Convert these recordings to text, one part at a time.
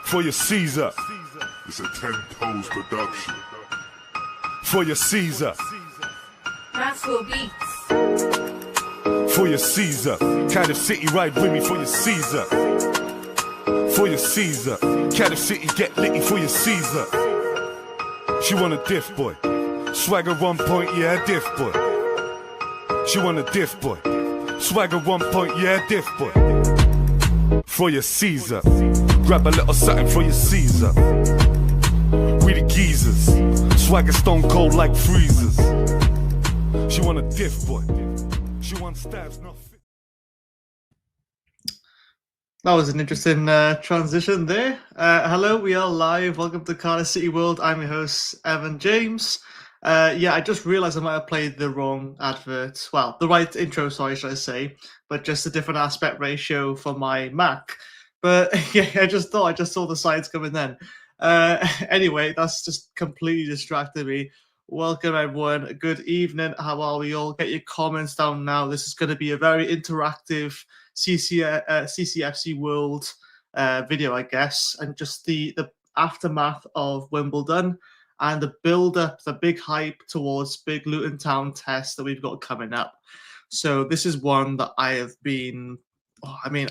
For your Caesar. It's a 10 pose production. For your Caesar. Maxwell Beats. For your Caesar. Cardiff City ride with me for your Caesar. For your Caesar. Cardiff City get litty for your Caesar. She want a diff boy. Swagger 1 point, yeah, diff boy. She want a diff boy. Swagger 1 point, yeah, diff boy. For your Caesar. Grab a little something for your Caesar. We the geezers. Swagger stone cold like freezers. She want a diff boy. She want Starvz, not fit. That was an interesting transition there. Hello, we are live. Welcome to CardiffCityWorld. I'm your host, Evan James. Yeah, I just realized I might have played the wrong advert. Well, the right intro, sorry, should I say, but just a different aspect ratio for my Mac. But yeah, I just saw the sides coming then. Anyway, that's just completely distracted me. Welcome, everyone. Good evening. How are we all? Get your comments down now. This is going to be a very interactive CCFC World video, I guess, and just the aftermath of Wimbledon and the build-up, the big hype towards BIG Luton Town test that we've got coming up. So this is one that I have been...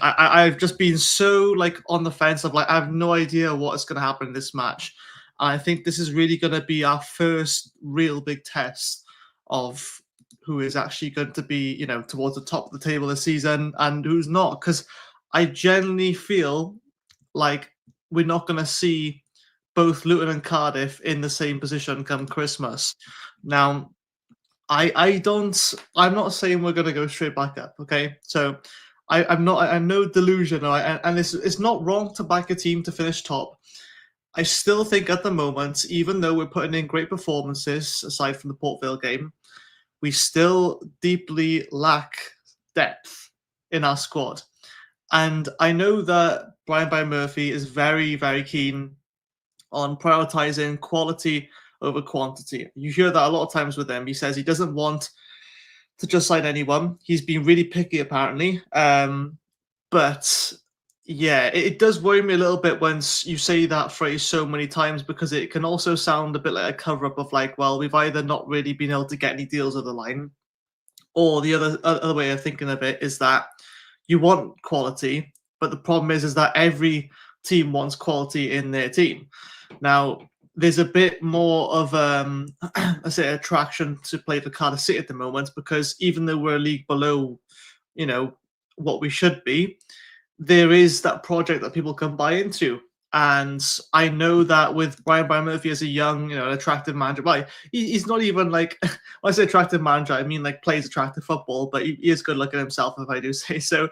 I've just been so like on the fence of like I have no idea what is going to happen in this match. And I think this is really going to be our first real big test of who is actually going to be, you know, towards the top of the table this season and who's not. Because I genuinely feel like we're not going to see both Luton and Cardiff in the same position come Christmas. Now, I'm not saying we're going to go straight back up. Okay, so. I'm no delusion, and it's not wrong to back a team to finish top. I still think at the moment, even though we're putting in great performances, aside from the Port Vale game, we still deeply lack depth in our squad. And I know that Brian Murphy is very, very keen on prioritising quality over quantity. You hear that a lot of times with him. He says he doesn't want to just sign anyone. He's been really picky, apparently. But yeah, it does worry me a little bit when you say that phrase so many times, because it can also sound a bit like a cover-up of like, well, we've either not really been able to get any deals over the line, or the other way of thinking of it is that you want quality, but the problem is that every team wants quality in their team. Now, there's a bit more of I say attraction to play for Cardiff City at the moment, because even though we're a league below, you know, what we should be, there is that project that people can buy into. And I know that with Brian Murphy as a young, you know, attractive manager, well, he's not even like, when I say attractive manager, I mean like plays attractive football, but he is good looking himself, if I do say so.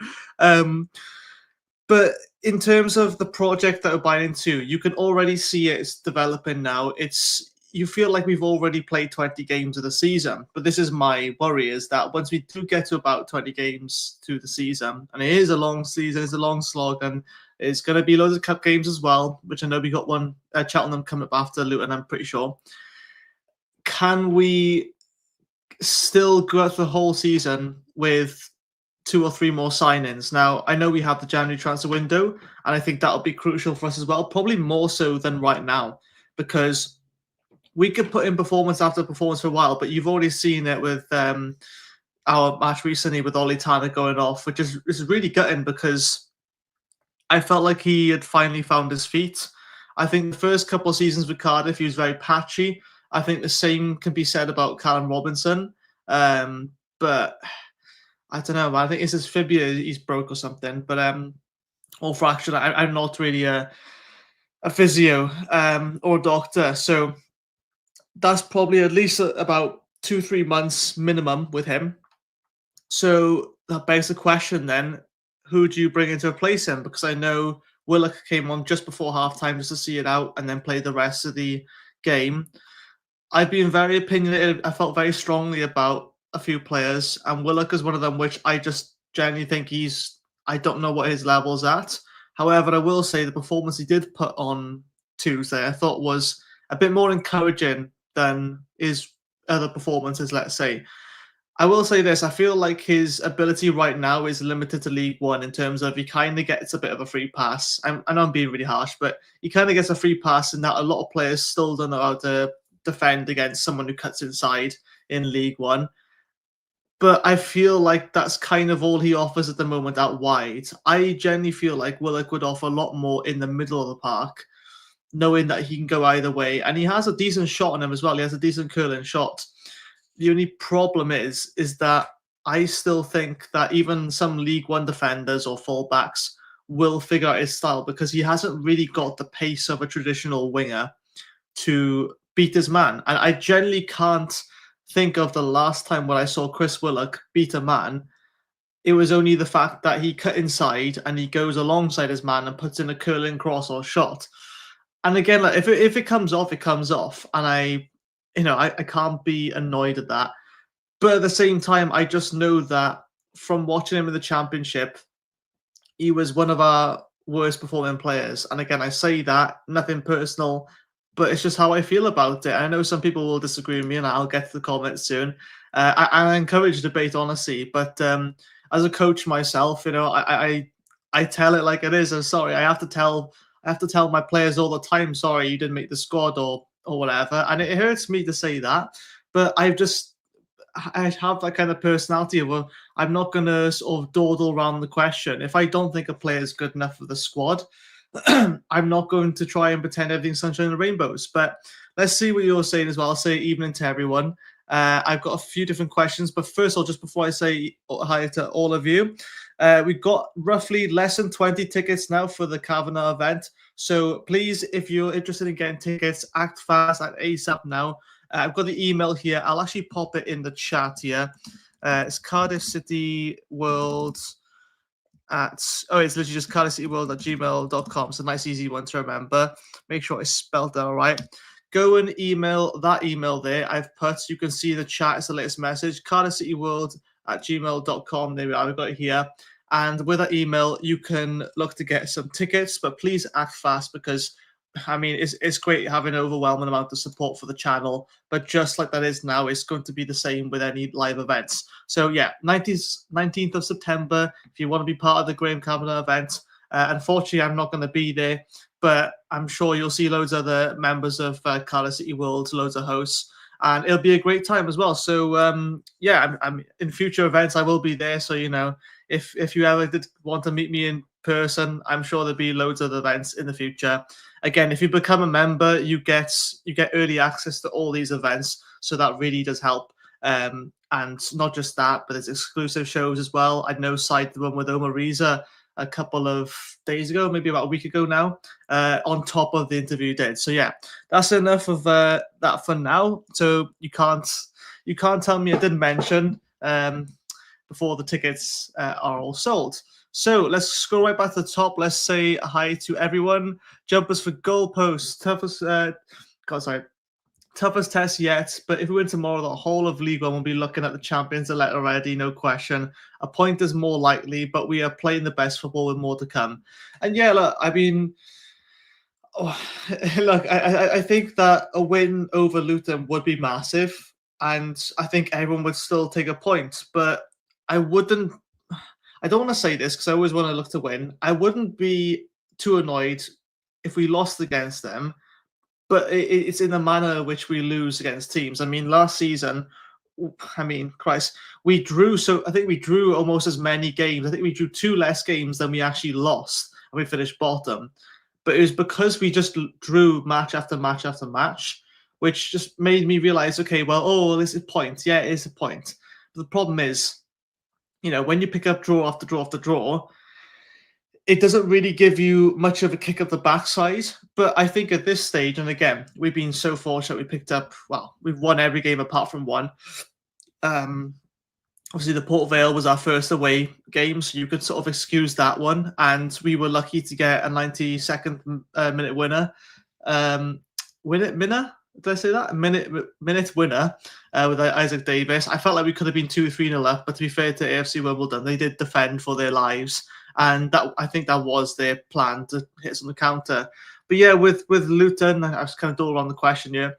But in terms of the project that we're buying into, you can already see it's developing now. You feel like we've already played 20 games of the season. But this is my worry, is that once we do get to about 20 games through the season, and it is a long season, it's a long slog, and it's going to be loads of cup games as well, which I know we got one, Cheltenham coming up after Luton, I'm pretty sure. Can we still go out the whole season with 2 or 3 more signings? Now, I know we have the January transfer window, and I think that'll be crucial for us as well, probably more so than right now, because we could put in performance after performance for a while, but you've already seen it with our match recently with Ollie Tanner going off, which is really gutting, because I felt like he had finally found his feet. I think the first couple of seasons with Cardiff, he was very patchy. I think the same can be said about Callum Robinson, but I don't know, man. I think it's his fibula he's broke or something, but or fractured. I'm not really a physio or a doctor, so that's probably at least about 2-3 months minimum with him. So that begs the question then, who do you bring in to replace him? Because I know Willock came on just before halftime just to see it out and then play the rest of the game. I've been very opinionated. I felt very strongly about a few players, and Willock is one of them, which I just genuinely think I don't know what his level's at. However, I will say the performance he did put on Tuesday, I thought was a bit more encouraging than his other performances, let's say. I will say this, I feel like his ability right now is limited to League One in terms of he kind of gets a bit of a free pass. I know I'm being really harsh, but he kind of gets a free pass in that a lot of players still don't know how to defend against someone who cuts inside in League One. But I feel like that's kind of all he offers at the moment out wide. I genuinely feel like Willock would offer a lot more in the middle of the park, knowing that he can go either way. And he has a decent shot on him as well. He has a decent curling shot. The only problem is that I still think that even some League One defenders or fullbacks will figure out his style because he hasn't really got the pace of a traditional winger to beat his man. And I generally can't think of the last time when I saw Chris Willock beat a man. It was only the fact that he cut inside and he goes alongside his man and puts in a curling cross or shot. And again, like if it comes off, it comes off. And I can't be annoyed at that. But at the same time, I just know that from watching him in the championship, he was one of our worst performing players. And again, I say that, nothing personal, but it's just how I feel about it. I know some people will disagree with me, and I'll get to the comments soon. I encourage debate, honestly, but as a coach myself, I tell it like it is. I'm sorry, I have to tell my players all the time, sorry, you didn't make the squad or whatever, and it hurts me to say that, but I have that kind of personality where I'm not going to sort of dawdle around the question. If I don't think a player is good enough for the squad, I'm not going to try and pretend everything's sunshine and rainbows. But let's see what you're saying as well. I'll say evening to everyone. I've got a few different questions, but first of all, just before I say hi to all of you, we've got roughly less than 20 tickets now for the Kavanagh event. So please, if you're interested in getting tickets, act fast, act ASAP now. I've got the email here. I'll actually pop it in the chat here. It's CardiffCityWorld it's literally just CardiffCityWorld@gmail.com. It's a nice, easy one to remember. Make sure it's spelled out right. Go and email that email there. I've put, you can see the chat. It's the latest message. CardiffCityWorld@gmail.com. There we are. We've got it here. And with that email, you can look to get some tickets, but please act fast because it's great having an overwhelming amount of support for the channel, but just like that is now, it's going to be the same with any live events. So yeah, 19th of September, if you want to be part of the Graham Kavanagh event. Unfortunately, I'm not going to be there, but I'm sure you'll see loads of other members of Cardiff City World, loads of hosts, and it'll be a great time as well. So I'm in future events, I will be there. So, if you ever did want to meet me in person, I'm sure there'll be loads of events in the future. Again, if you become a member, you get early access to all these events, so that really does help. And not just that, but there's exclusive shows as well. I know the one with Omar Reza a couple of days ago, maybe about a week ago now, on top of the interview did. So yeah, that's enough of that for now. So you can't tell me I didn't mention before the tickets are all sold. So let's scroll right back to the top. Let's say hi to everyone. Jumpers for goalposts. Toughest test yet. But if we win tomorrow, the whole of League One will be looking at the Champions Elect already, no question. A point is more likely, but we are playing the best football with more to come. And yeah, look, I think that a win over Luton would be massive. And I think everyone would still take a point. But I don't want to say this because I always want to look to win. I wouldn't be too annoyed if we lost against them, but it's in the manner in which we lose against teams. Last season, Christ, we drew. So I think we drew almost as many games. I think we drew 2 less games than we actually lost, and we finished bottom. But it was because we just drew match after match after match, which just made me realize, okay, well, this is a point. Yeah, it is a point. But the problem is, when you pick up draw after draw after draw, it doesn't really give you much of a kick up the backside. But I think at this stage, and again, we've been so fortunate, we've won every game apart from one. Obviously, the Port Vale was our first away game, so you could sort of excuse that one. And we were lucky to get a 92nd minute winner. Did I say that? A minute winner with Isaac Davis. I felt like we could have been 2-3-0 up, but to be fair to AFC Wimbledon, they did defend for their lives. And I think that was their plan, to hit us on the counter. But yeah, with Luton, I was kind of all around the question here.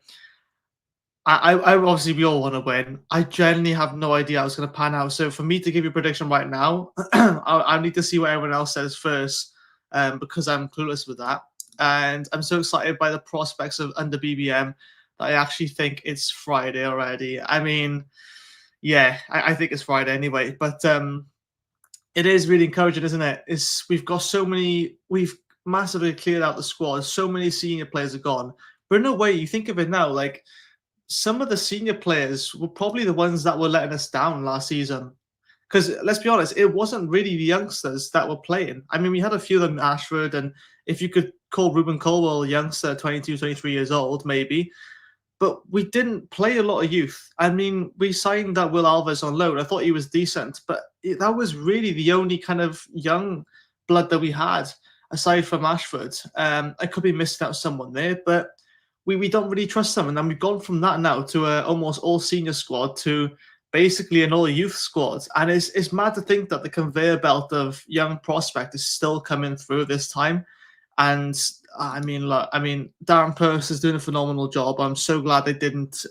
I obviously we all want to win. I genuinely have no idea how it's going to pan out. So for me to give you a prediction right now, I need to see what everyone else says first, because I'm clueless with that. And I'm so excited by the prospects of under BBM that I actually think it's Friday already. I mean, yeah, I think it's Friday anyway. But it is really encouraging, isn't it? We've got so many. We've massively cleared out the squad. So many senior players are gone. But in a way, you think of it now, like some of the senior players were probably the ones that were letting us down last season. Because let's be honest, it wasn't really the youngsters that were playing. I mean, we had a few of them, Ashford, and if you could call Ruben Colwell a youngster, 22, 23 years old, maybe. But we didn't play a lot of youth. I mean, we signed that Will Alves on loan. I thought he was decent, but that was really the only kind of young blood that we had, aside from Ashford. I could be missing out someone there, but we don't really trust them. And then we've gone from that now to a almost all senior squad to basically an all youth squad. And it's mad to think that the conveyor belt of young prospect is still coming through this time. And I mean, look, Darren Purse is doing a phenomenal job. I'm so glad they didn't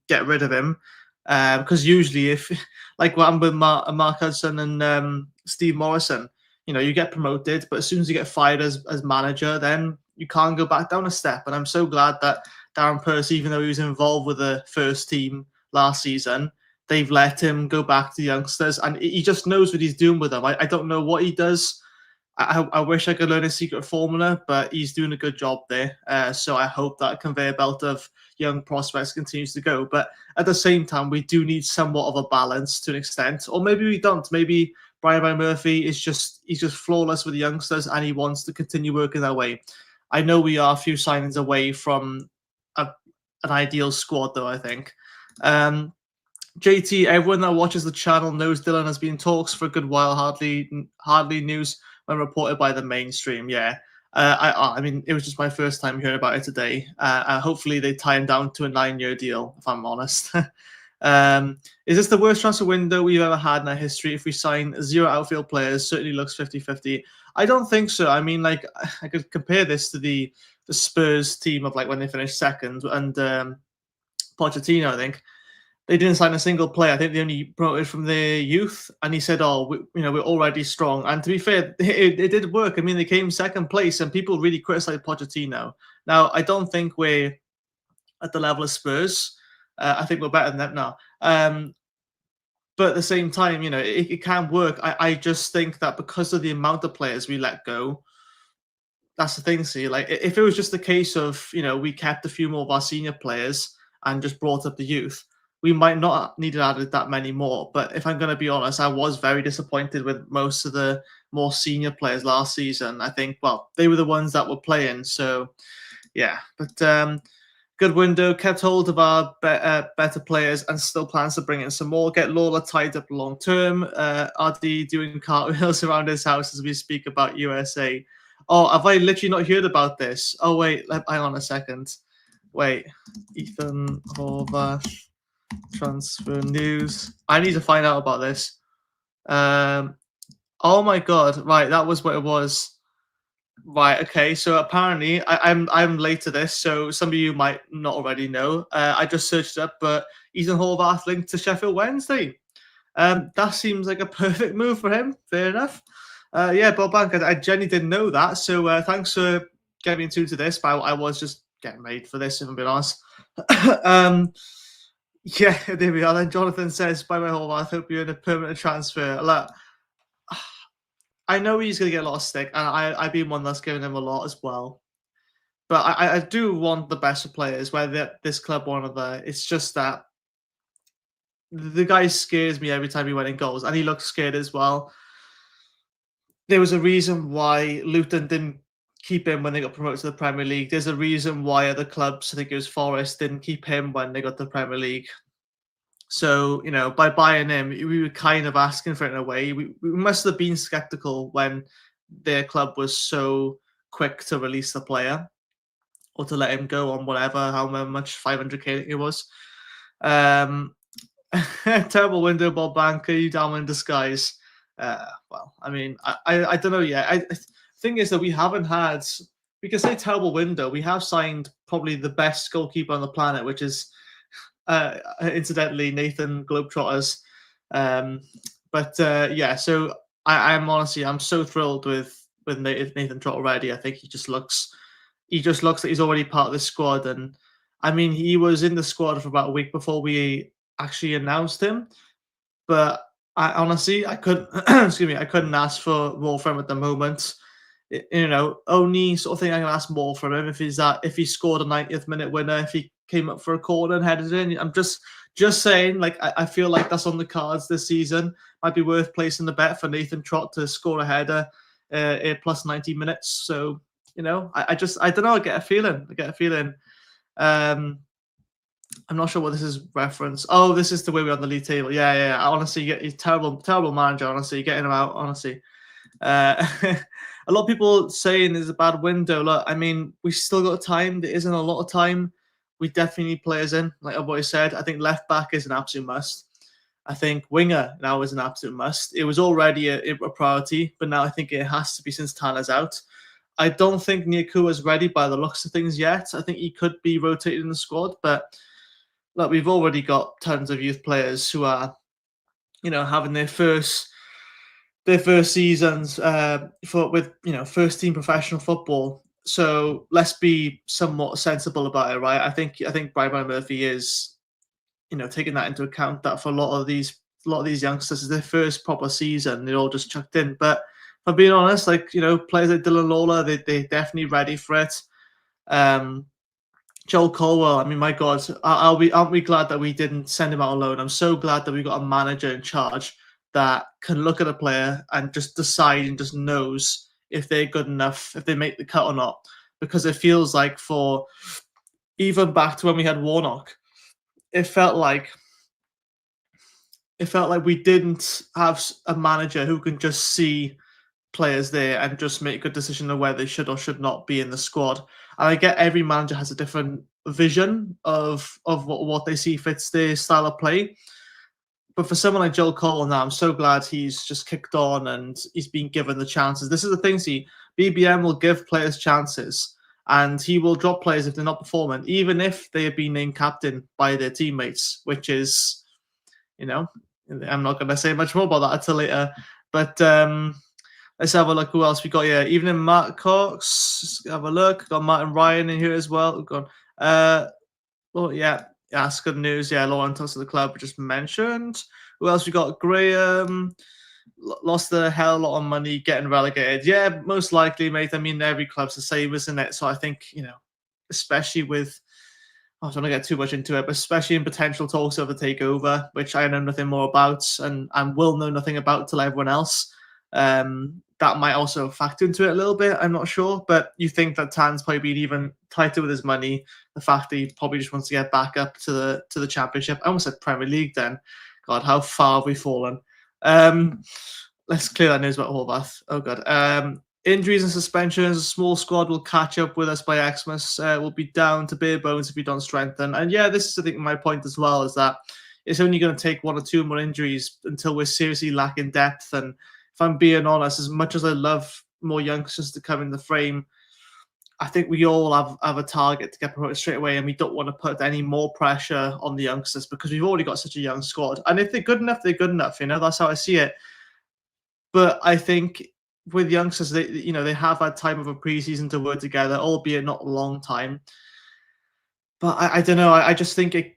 get rid of him, because usually, if like what happened with Mark Hudson and Steve Morrison, you get promoted, but as soon as you get fired as manager, then you can't go back down a step. And I'm so glad that Darren Purse, even though he was involved with the first team last season, they've let him go back to the youngsters, and he just knows what he's doing with them. I don't know what he does. I wish I could learn his secret formula, but he's doing a good job there. So I hope that conveyor belt of young prospects continues to go. But at the same time, we do need somewhat of a balance to an extent, or maybe we don't. Maybe Brian Murphy he's just flawless with the youngsters, and he wants to continue working that way. I know we are a few signings away from an ideal squad, though. I think. JT, everyone that watches the channel knows Dylan has been in talks for a good while. Hardly news when reported by the mainstream. Yeah, I mean, it was just my first time hearing about it today. Hopefully they tie him down to a 9-year deal, if I'm honest. Is this the worst transfer window we've ever had in our history? If we sign 0 outfield players, certainly looks 50-50. I don't think so. I mean, like, I could compare this to the Spurs team of like when they finished second and Pochettino, I think. They didn't sign a single player. I think they only promoted from their youth. And he said, we're already strong. And to be fair, it did work. I mean, they came second place and people really criticized Pochettino. Now, I don't think we're at the level of Spurs. I think we're better than them now. But at the same time, it can work. I just think that because of the amount of players we let go, that's the thing. See, like if it was just the case of, we kept a few more of our senior players and just brought up the youth, we might not need to add that many more. But if I'm going to be honest, I was very disappointed with most of the more senior players last season. I think, well, they were the ones that were playing. So, yeah. But good window, kept hold of our better players and still plans to bring in some more. Get Lawler tied up long term. RD doing cartwheels around his house as we speak about USA. Oh, have I literally not heard about this? Oh, wait, hang on a second. Wait, Ethan Horvath. Transfer news. I need to find out about this. Oh my god! Right, that was what it was. Right, okay. So apparently, I'm late to this, so some of you might not already know. I just searched up, but Ethan Horvath linked to Sheffield Wednesday. That seems like a perfect move for him. Fair enough. Yeah, Bob Bank, I genuinely didn't know that. So thanks for getting me into this. But I was just getting ready for this, if I'm being honest. Yeah, there we are. Then Jonathan says, "By my whole I hope you're in a permanent transfer." Look, I know he's going to get a lot of stick, and I've been one that's given him a lot as well. But I do want the best of players, whether this club or another. It's just that the guy scares me every time he went in goals, and he looks scared as well. There was a reason why Luton didn't keep him when they got promoted to the Premier League. There's a reason why other clubs, I think it was Forest, didn't keep him when they got to the Premier League. So, by buying him, we were kind of asking for it in a way. We must have been skeptical when their club was so quick to release the player or to let him go on however much, 500k it was. Terrible window, Bob Banker, you down in disguise. Well, I mean, I don't know yet. Thing is that we can say terrible window. We have signed probably the best goalkeeper on the planet, which is incidentally, Nathan Globetrotters. Yeah, so I'm honestly, I'm so thrilled with Nathan Trott already. I think he just looks like he's already part of the squad. And I mean, he was in the squad for about a week before we actually announced him. But I honestly, I couldn't, excuse me, I couldn't ask for more from him at the moment. Only sort of thing I can ask more from him if he scored a 90th minute winner, if he came up for a corner and headed in. I'm just saying, like, I feel like that's on the cards this season. Might be worth placing the bet for Nathan Trott to score a header plus 90 minutes. So, I don't know. I get a feeling. I'm not sure what this is reference. Oh, this is the way we're on the league table. Yeah. Honestly, you're terrible manager. Honestly, you're getting him out. Honestly. A lot of people saying there's a bad window. Look, I mean, we still got time. There isn't a lot of time. We definitely need players in. Like I've always said, I think left back is an absolute must. I think winger now is an absolute must. It was already a priority, but now I think it has to be since Tanner's out. I don't think Nyaku is ready by the looks of things yet. I think he could be rotated in the squad, but look, we've already got tons of youth players who are, having their first seasons with first team professional football. So let's be somewhat sensible about it, right? I think Brian Murphy is, taking that into account, that for a lot of these youngsters, is their first proper season. They're all just chucked in. But if I'm being honest, like, players like Dylan Lawler, they're definitely ready for it. Joel Colwell, I mean, my God, aren't we glad that we didn't send him out alone? I'm so glad that we got a manager in charge that can look at a player and just decide and just knows if they're good enough, if they make the cut or not. Because it feels like for even back to when we had Warnock, it felt like we didn't have a manager who can just see players there and just make a good decision of whether they should or should not be in the squad. And I get every manager has a different vision of what they see fits their style of play. But for someone like Joel Cole now, I'm so glad he's just kicked on and he's been given the chances. This is the thing, see, BBM will give players chances and he will drop players if they're not performing, even if they have been named captain by their teammates, which is, I'm not going to say much more about that until later. But let's have a look who else we got here. Evening, Mark Cox. Have a look. Got Martin Ryan in here as well. We've got, yeah, that's good news. Yeah, Lauren talks to the club, we just mentioned. Who else we got? Graham lost a hell of a lot of money getting relegated. Yeah, most likely, mate. I mean, every club's the same, isn't it? So I think, especially with, I don't want to get too much into it, but especially in potential talks of a takeover, which I know nothing more about and will know nothing about till everyone else. That might also factor into it a little bit. I'm not sure, but you think that Tan's probably been even tighter with his money. The fact that he probably just wants to get back up to the Championship. I almost said Premier League then. God, how far have we fallen? Let's clear that news about Horvath. Oh God. Injuries and suspensions. A small squad will catch up with us by Xmas. We'll be down to bare bones if we don't strengthen. And yeah, this is I think my point as well, is that it's only going to take one or two more injuries until we're seriously lacking depth. And if I'm being honest, as much as I love more youngsters to come in the frame, I think we all have a target to get promoted straight away, and we don't want to put any more pressure on the youngsters because we've already got such a young squad. And if they're good enough, they're good enough. That's how I see it. But I think with youngsters, they have had time of a preseason to work together, albeit not a long time. But I don't know. I just think at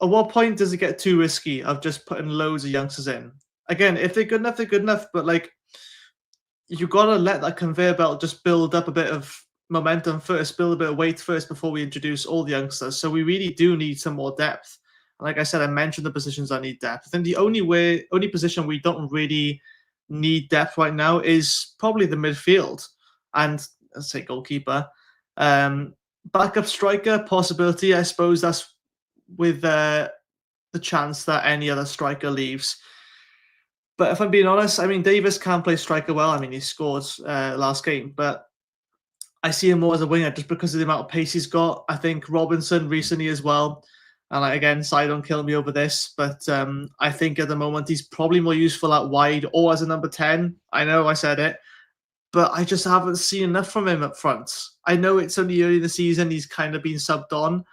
what point does it get too risky of just putting loads of youngsters in? Again, if they're good enough, they're good enough. But like, you've got to let that conveyor belt just build up a bit of momentum first, build a bit of weight first before we introduce all the youngsters. So we really do need some more depth. And like I said, I mentioned the positions that need depth. I think the only position we don't really need depth right now is probably the midfield and let's say goalkeeper. Backup striker possibility, I suppose that's with the chance that any other striker leaves. But if I'm being honest, I mean, Davis can play striker well. I mean, he scored last game, but I see him more as a winger just because of the amount of pace he's got. I think Robinson recently as well. And again, Si, don't kill me over this, but I think at the moment he's probably more useful out wide or as a number 10. I know I said it, but I just haven't seen enough from him up front. I know it's only early in the season. He's kind of been subbed on.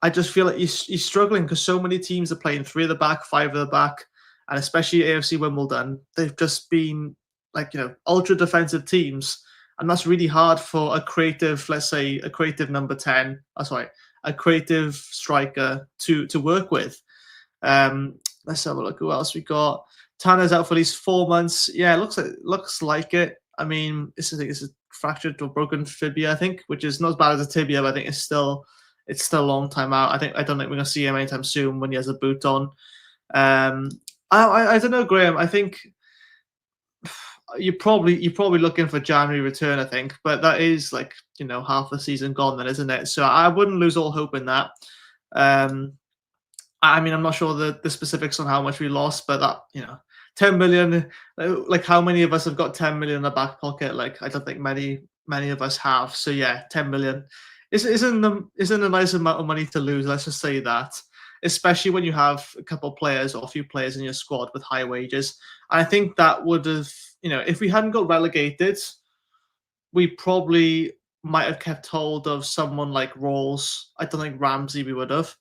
I just feel like he's struggling because so many teams are playing 3 at the back, 5 at the back, and especially AFC Wimbledon, they've just been like, ultra defensive teams, and that's really hard for a creative, let's say, a creative number 10. Sorry, a creative striker to work with. Let's have a look. Who else we got? Tanner's out for at least 4 months. Yeah, looks like it. I mean, I think it's a fractured or broken fibia, I think, which is not as bad as a tibia, but I think it's still a long time out. I don't think we're gonna see him anytime soon when he has a boot on. I don't know, Graham. I think you're probably looking for January return, I think, but that is like half the season gone then, isn't it? So I wouldn't lose all hope in that. I mean, I'm not sure the specifics on how much we lost, but that 10 million. Like, how many of us have got 10 million in the back pocket? Like, I don't think many of us have. So yeah, 10 million isn't a nice amount of money to lose. Let's just say that, especially when you have a couple players or a few players in your squad with high wages. And I think that would have, if we hadn't got relegated, we probably might have kept hold of someone like Rawls. I don't think Ramsey we would have,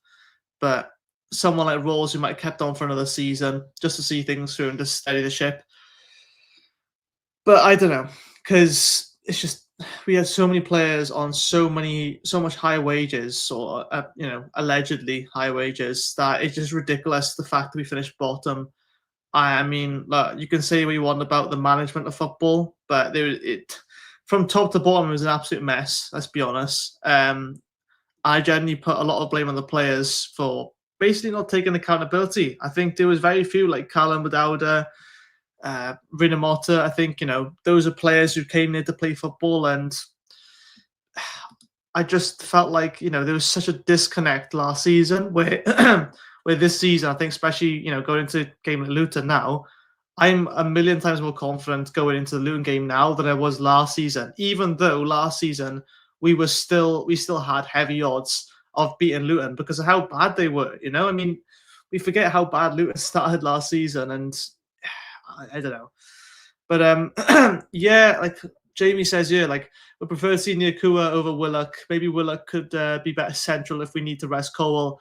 but someone like Rawls who might have kept on for another season just to see things through and just steady the ship. But I don't know, because it's just we had so many players on so much high wages, or allegedly high wages, that it's just ridiculous the fact that we finished bottom. I mean, look, you can say what you want about the management of football, but from top to bottom, it was an absolute mess. Let's be honest. I generally put a lot of blame on the players for basically not taking accountability. I think there was very few, like Callum Badauda, Rinamota. I think those are players who came there to play football, and I just felt like there was such a disconnect last season where where this season, I think, especially going into a game at Luton now, I'm a million times more confident going into the Luton game now than I was last season. Even though last season we still had heavy odds of beating Luton because of how bad they were. I mean, we forget how bad Luton started last season, and I don't know. But yeah, like Jamie says here, like, we prefer seeing Nakua over Willock. Maybe Willock could be better central if we need to rest Cole.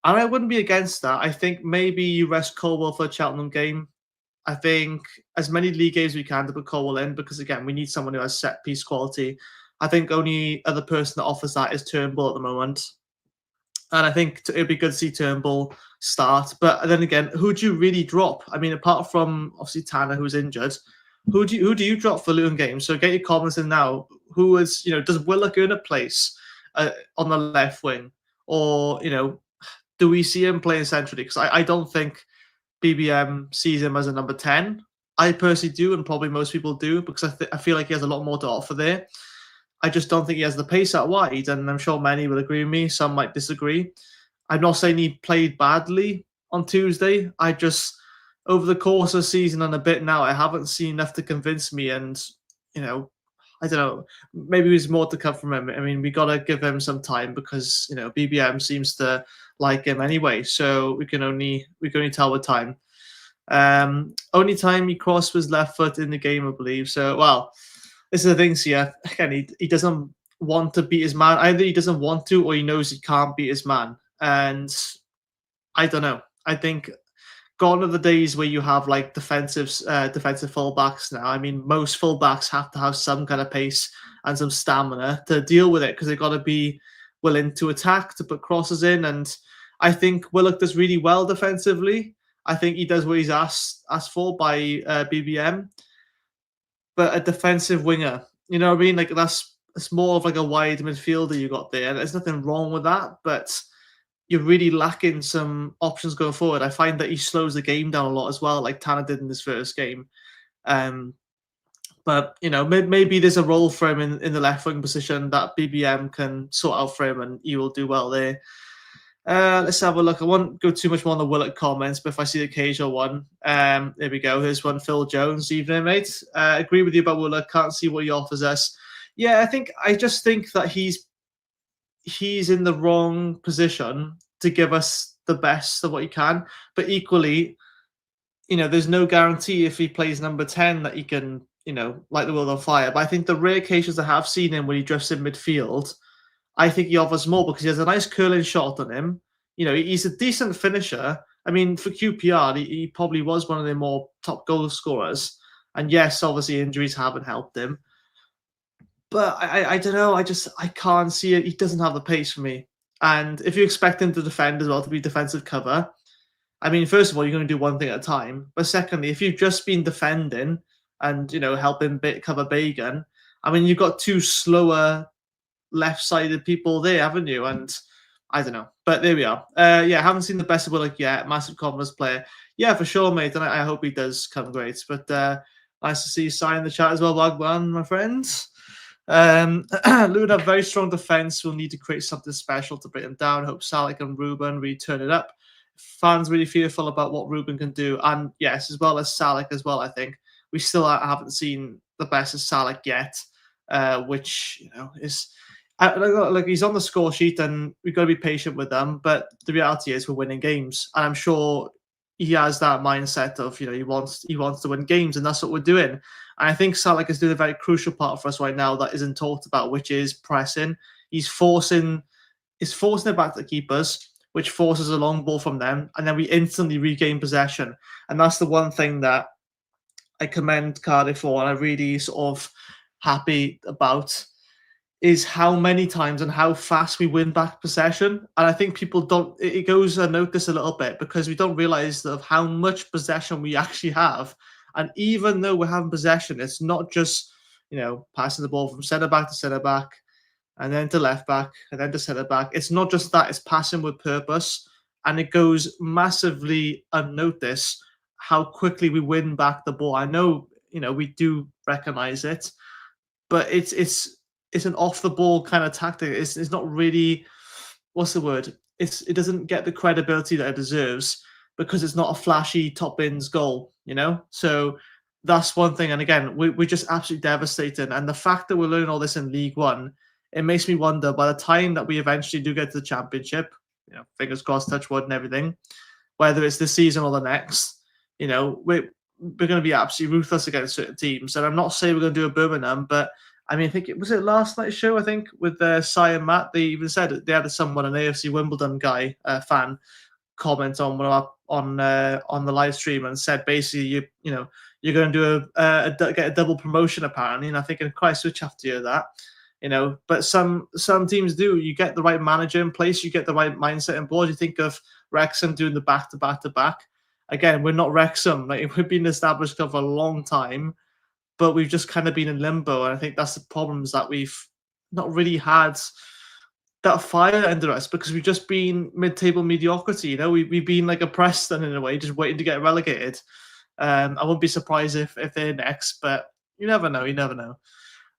And I wouldn't be against that. I think maybe you rest Colwell for a Cheltenham game. I think as many league games we can to put Colwell in, because again, we need someone who has set piece quality. I think only other person that offers that is Turnbull at the moment. And I think it'd be good to see Turnbull start. But then again, who do you really drop? I mean, apart from obviously Tanner, who's injured, who do you drop for Luton games? So get your comments in now. Who is, does Willock earn a place on the left wing? Or, do we see him playing centrally? Because I don't think BBM sees him as a number 10. I personally do, and probably most people do, because I feel like he has a lot more to offer there. I just don't think he has the pace out wide, and I'm sure many will agree with me. Some might disagree. I'm not saying he played badly on Tuesday. I just, over the course of the season and a bit now, I haven't seen enough to convince me, and, I don't know, maybe there's more to come from him. I mean, we got to give him some time because, BBM seems to like him anyway, so we can only tell with time. Only time he crossed was left foot in the game, I believe. So, well, this is the thing here. Again, he doesn't want to beat his man. Either he doesn't want to, or he knows he can't beat his man. And I don't know. I think gone are the days where you have like defensive fullbacks now. I mean, most fullbacks have to have some kind of pace and some stamina to deal with it, because they've got to be willing to attack, to put crosses in. And I think Willock does really well defensively. I think he does what he's asked for by BBM. But a defensive winger, you know what I mean? Like, it's more of like a wide midfielder you got there. And there's nothing wrong with that, but you're really lacking some options going forward. I find that he slows the game down a lot as well, like Tanner did in his first game. But, maybe there's a role for him in the left wing position that BBM can sort out for him, and he will do well there. Let's have a look. I won't go too much more on the Willock comments, but if I see the occasional one, there we go. Here's one. Phil Jones, evening, mate. Agree with you about Willock. Can't see what he offers us. Yeah, I just think that he's in the wrong position to give us the best of what he can. But equally, there's no guarantee if he plays number 10 that he can, light the world on fire. But I think the rare occasions I have seen him when he drifts in midfield, I think he offers more because he has a nice curling shot on him. You know, he's a decent finisher. I mean, for QPR, he probably was one of their more top goal scorers. And yes, obviously injuries haven't helped him. But I don't know. I can't see it. He doesn't have the pace for me. And if you expect him to defend as well, to be defensive cover, I mean, first of all, you're going to do one thing at a time. But secondly, if you've just been defending and, you know, helping cover Bagan, I mean, you've got two slower left-sided people there, haven't you? And I don't know. But there we are. Yeah, haven't seen the best of Willock yet. Massive confidence player. Yeah, for sure, mate. And I hope he does come great. But nice to see you sign in the chat as well, Wagwan, my friends. Luton have very strong defence. We'll need to create something special to break them down. Hope Salek and Ruben really turn it up. Fans really fearful about what Ruben can do. And yes, as well as Salek as well, I think. We still haven't seen the best of Salek yet, which, you know, is... Like he's on the score sheet and we've got to be patient with them. But the reality is we're winning games. And I'm sure he has that mindset of, you know, he wants to win games, and that's what we're doing. And I think Salek is doing a very crucial part for us right now that isn't talked about, which is pressing. He's forcing it back to the keepers, which forces a long ball from them, and then we instantly regain possession. And that's the one thing that I commend Cardiff for, and I'm really sort of happy about, is how many times and how fast we win back possession. And I think people don't, it goes unnoticed a little bit because we don't realize of how much possession we actually have. And even though we're having possession, it's not just, you know, passing the ball from centre back to centre back and then to left back and then to centre back. It's not just that, it's passing with purpose. And it goes massively unnoticed how quickly we win back the ball. I know, you know, we do recognize it, but it's an off the ball kind of tactic. It's not really, what's the word? It doesn't get the credibility that it deserves because it's not a flashy top bins goal, you know? So that's one thing. And again, we're just absolutely devastating. And the fact that we're learning all this in League One, it makes me wonder, by the time that we eventually do get to the Championship, you know, fingers crossed, touch wood and everything, whether it's this season or the next, you know, we're going to be absolutely ruthless against certain teams. And I'm not saying we're going to do a Birmingham, but I mean, I think it was last night's show, I think, with Cy and Matt. They even said they had someone, an AFC Wimbledon guy, fan, comment on one of on the live stream and said basically you're going to do get a double promotion apparently. And I think, in Christ, which have to hear that, you know. But some teams do. You get the right manager in place, you get the right mindset in board. You think of Wrexham doing the back to back to back. Again, we're not Wrexham. Like, we've been established for a long time, but we've just kind of been in limbo. And I think that's the problem, is that we've not really had that fire under us because we've just been mid-table mediocrity. You know, we've been like a Preston in a way, just waiting to get relegated. I wouldn't be surprised if they're next, but you never know. You never know.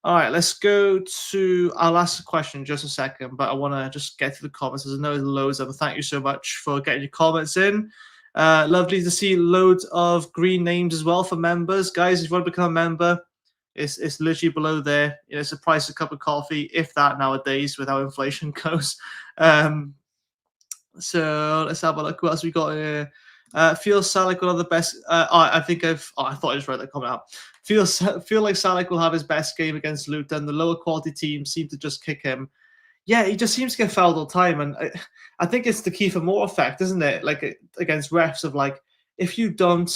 All right, let's go to our last question in just a second, but I want to just get to the comments. I know there's loads of them. Thank you so much for getting your comments in. Lovely to see loads of green names as well for members. Guys, if you want to become a member, it's literally below there. You know, it's a price of a cup of coffee, if that, nowadays, with how inflation goes. So let's have a look. What else we got here? Feels Salek one of the best. I thought I just read that comment out. Feel like Salek will have his best game against Luton. The lower quality teams seem to just kick him. Yeah, he just seems to get fouled all the time, and I think it's the Kiefer Moore effect, isn't it? Like, against refs, of like, if you're above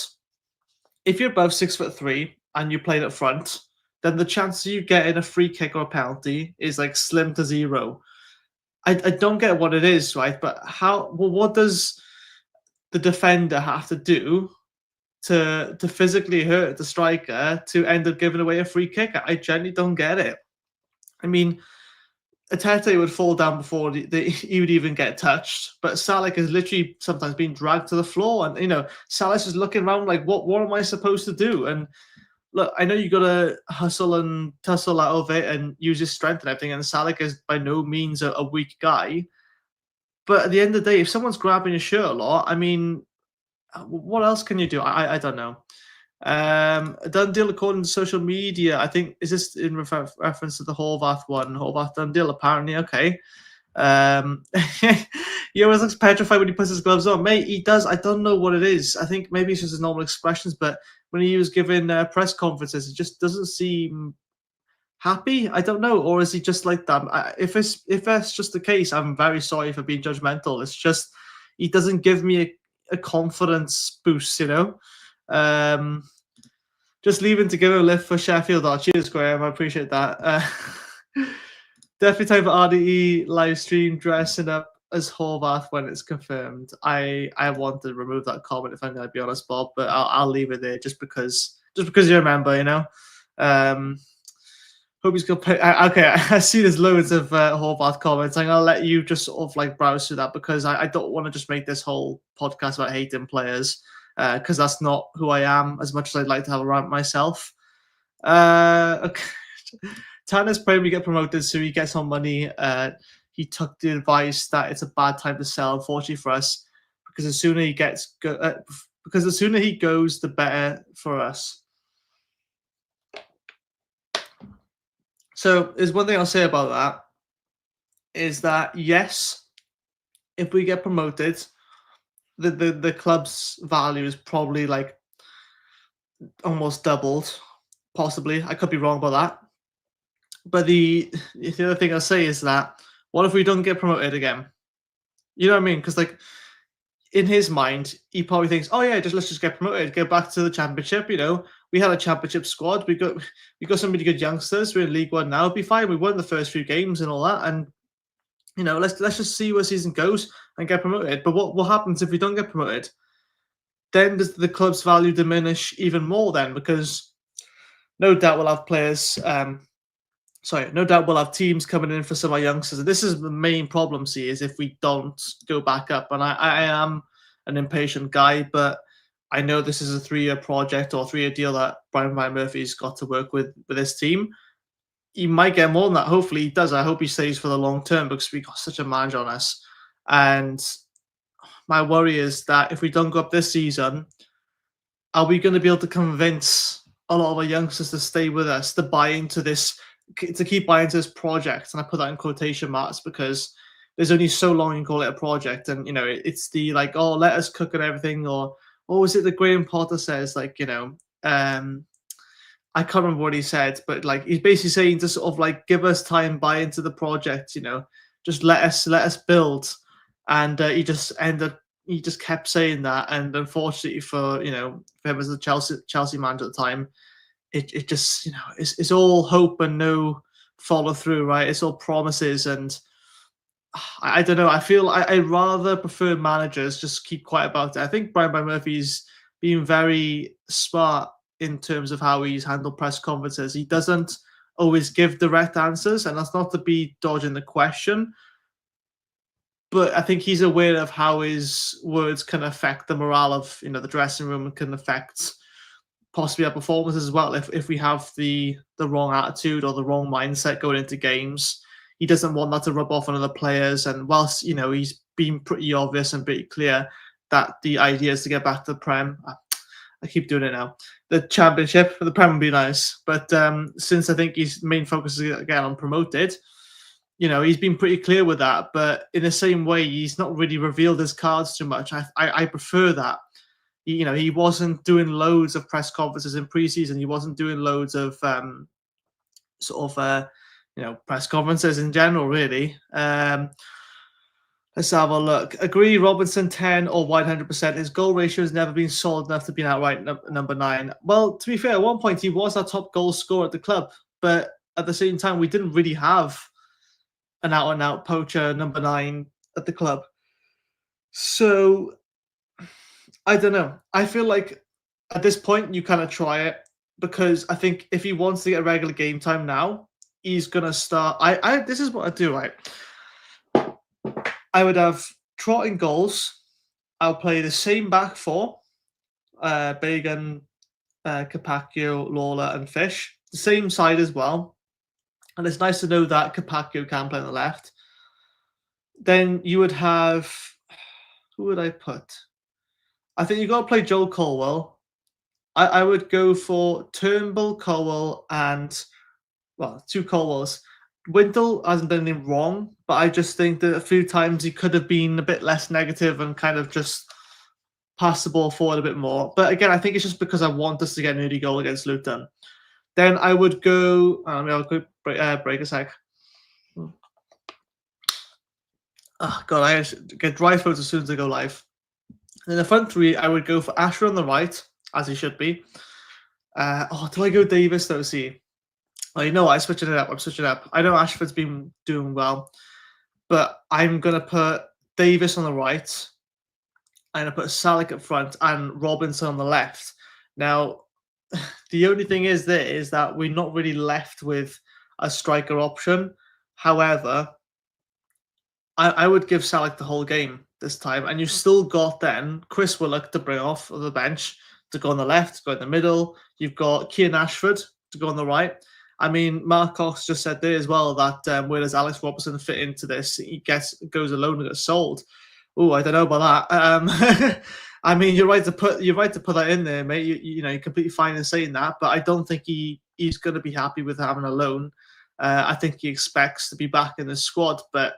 6'3" and you played up front, then the chance of you getting a free kick or a penalty is like slim to zero. I don't get what it is, right? But what does the defender have to do to physically hurt the striker to end up giving away a free kick? I genuinely don't get it. I mean, Atete would fall down before he would even get touched, but Salek is literally sometimes being dragged to the floor, and you know, Salek is looking around like, what am I supposed to do? And look, I know you got to hustle and tussle out of it and use his strength and everything, and Salek is by no means a weak guy, but at the end of the day, if someone's grabbing your shirt a lot, I mean, what else can you do? I don't know. Done deal according to social media. I think, is this in reference to the Horvath one? Horvath done deal, apparently. Okay. He always looks petrified when he puts his gloves on. Mate, he does. I don't know what it is. I think maybe it's just his normal expressions, but when he was giving press conferences, it just doesn't seem happy? I don't know, or is he just like that? If that's just the case, I'm very sorry for being judgmental. It's just he doesn't give me a confidence boost, Just leaving to give a lift for Sheffield. Oh, cheers, Graham. I appreciate that. Definitely time for RDE live stream dressing up as Horvath when it's confirmed. I want to remove that comment if I'm going to be honest, Bob, but I'll leave it there just because you remember, Hope he's going to play. Okay, I see there's loads of Horvath comments. I'm going to let you just sort of like browse through that because I don't want to just make this whole podcast about hating players because that's not who I am as much as I'd like to have a rant myself. Okay. Tanner's praying we get promoted so he gets on money. He took the advice that it's a bad time to sell, unfortunately for us, because the sooner he gets because the sooner he goes, the better for us. So there's one thing I'll say about that is that yes, if we get promoted, the club's value is probably like almost doubled, possibly. I could be wrong about that. But the other thing I'll say is that what if we don't get promoted again? You know what I mean? Because like in his mind, he probably thinks, oh yeah, let's just get promoted, get back to the championship. We had a championship squad. We got some really good youngsters. We're in League One now. It'll be fine. We won the first few games and all that. And let's just see where season goes and get promoted. But what happens if we don't get promoted? Then does the club's value diminish even more then? Because no doubt we'll have players. No doubt we'll have teams coming in for some of our youngsters. And this is the main problem, is if we don't go back up. And I am an impatient guy, but I know this is a 3-year project or 3-year deal that Brian Murphy's got to work with this team. He might get more than that. Hopefully he does. I hope he stays for the long term because we got such a manager on us. And my worry is that if we don't go up this season, are we going to be able to convince a lot of our youngsters to stay with us, to buy into this, to keep buying into this project? And I put that in quotation marks because there's only so long you can call it a project. And, it's the like, oh, let us cook and everything. Or is it the Graham Potter says, like, I can't remember what he said, but like he's basically saying to sort of like give us time, buy into the project, just let us build. And he just kept saying that. And unfortunately for him as the Chelsea manager at the time, it just it's all hope and no follow through, right? It's all promises, and I don't know. I feel I rather prefer managers just keep quiet about it. I think Brian Murphy's been very smart in terms of how he's handled press conferences. He doesn't always give direct answers, and that's not to be dodging the question, but I think he's aware of how his words can affect the morale of the dressing room and can affect possibly our performance as well. If we have the wrong attitude or the wrong mindset going into games, he doesn't want that to rub off on other players. And whilst he's been pretty obvious and pretty clear that the idea is to get back to the Prem. I keep doing it now. The Championship, the Prem would be nice, but since I think his main focus is again on promoted, he's been pretty clear with that. But in the same way, he's not really revealed his cards too much. I prefer that. He wasn't doing loads of press conferences in preseason. He wasn't doing loads of press conferences in general, really. Let's have a look. Agree, Robinson 10 or 100%. His goal ratio has never been solid enough to be an outright number 9. Well, to be fair, at one point he was our top goal scorer at the club, but at the same time, we didn't really have an out-and-out poacher number 9 at the club. So, I don't know. I feel like at this point, you kind of try it because I think if he wants to get regular game time now, he's going to start. This is what I do, right? I would have Trott in goals. I'll play the same back four, Bagan, Capaccio, Lawler, and Fish. The same side as well. And it's nice to know that Capaccio can play on the left. Then you would have... Who would I put? I think you've got to play Joel Colwell. I would go for Turnbull, Colwell, and... Well, 2 Colwells. Wintle hasn't done anything wrong, but I just think that a few times he could have been a bit less negative and kind of just passed the ball forward a bit more. But again, I think it's just because I want us to get an early goal against Luton. Then I would go. I'll quick break a sec. Oh God, I get dry throat as soon as I go live. In the front three, I would go for Ashford on the right, as he should be. Do I go Davis though? See, well, you know what? I'm switching it up. I know Ashford's been doing well, but I'm gonna put Davis on the right. I'm gonna put Salek up front and Robinson on the left. Now, the only thing is that we're not really left with a striker option. However, I would give Salek the whole game this time, and you've still got then Chris Willock to bring off of the bench to go on the left, to go in the middle. You've got Kean Ashford to go on the right. I mean, Mark Cox just said there as well that where does Alex Robertson fit into this? He goes alone and gets sold. Oh, I don't know about that. I mean, you're right to put that in there, mate. You're completely fine in saying that, but I don't think he's going to be happy with having a loan. I think he expects to be back in the squad, but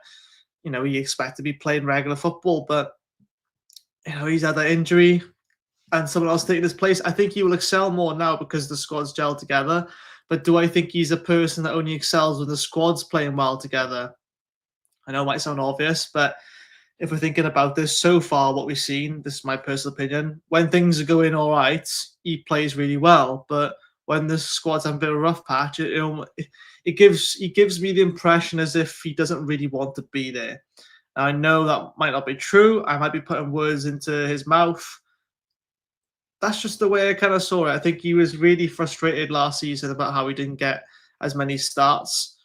he expects to be playing regular football. But he's had that injury, and someone else taking his place. I think he will excel more now because the squad's gelled together. But do I think he's a person that only excels when the squad's playing well together? I know it might sound obvious, but if we're thinking about this so far, what we've seen, this is my personal opinion, when things are going all right, he plays really well. But when the squad's having a bit of a rough patch, it gives me the impression as if he doesn't really want to be there. Now, I know that might not be true. I might be putting words into his mouth. That's just the way I kind of saw it. I think he was really frustrated last season about how he didn't get as many starts.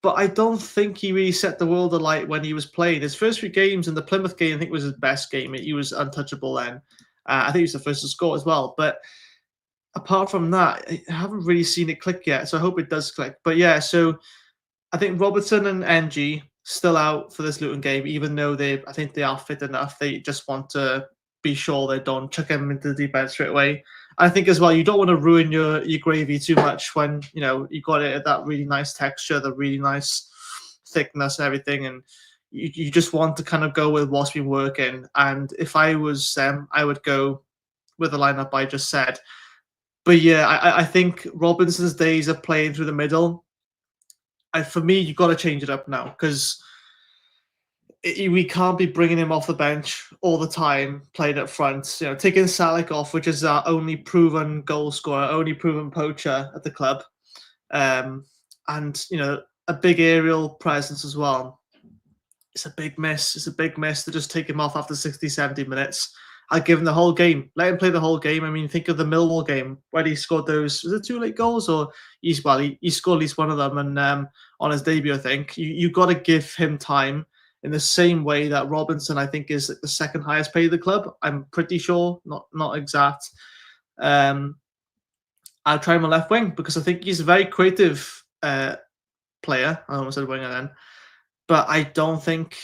But I don't think he really set the world alight when he was playing. His first 3 games, and the Plymouth game, I think, was his best game. He was untouchable then. I think he was the first to score as well. But apart from that, I haven't really seen it click yet. So I hope it does click. But yeah, so I think Robertson and NG still out for this Luton game, even though I think they are fit enough. They just want to be sure they don't chuck him into the deep end straight away. I think as well, you don't want to ruin your gravy too much when you got it at that really nice texture, the really nice thickness and everything, and you just want to kind of go with what's been working. And if I was them, I would go with the lineup I just said. But yeah, I think Robinson's days of playing through the middle, for me, you've got to change it up now because we can't be bringing him off the bench all the time, playing up front. Taking Salek off, which is our only proven goal scorer, only proven poacher at the club, and a big aerial presence as well. It's a big miss. It's a big miss to just take him off after 60, 70 minutes. I'd give him the whole game. Let him play the whole game. I mean, think of the Millwall game where he scored those. Was it 2 late goals, or he scored at least one of them, and on his debut, I think you got to give him time. In the same way that Robinson, I think, is the second highest paid of the club. I'm pretty sure, not exact. I'll try him on left wing because I think he's a very creative player. I almost said winger then. But I don't think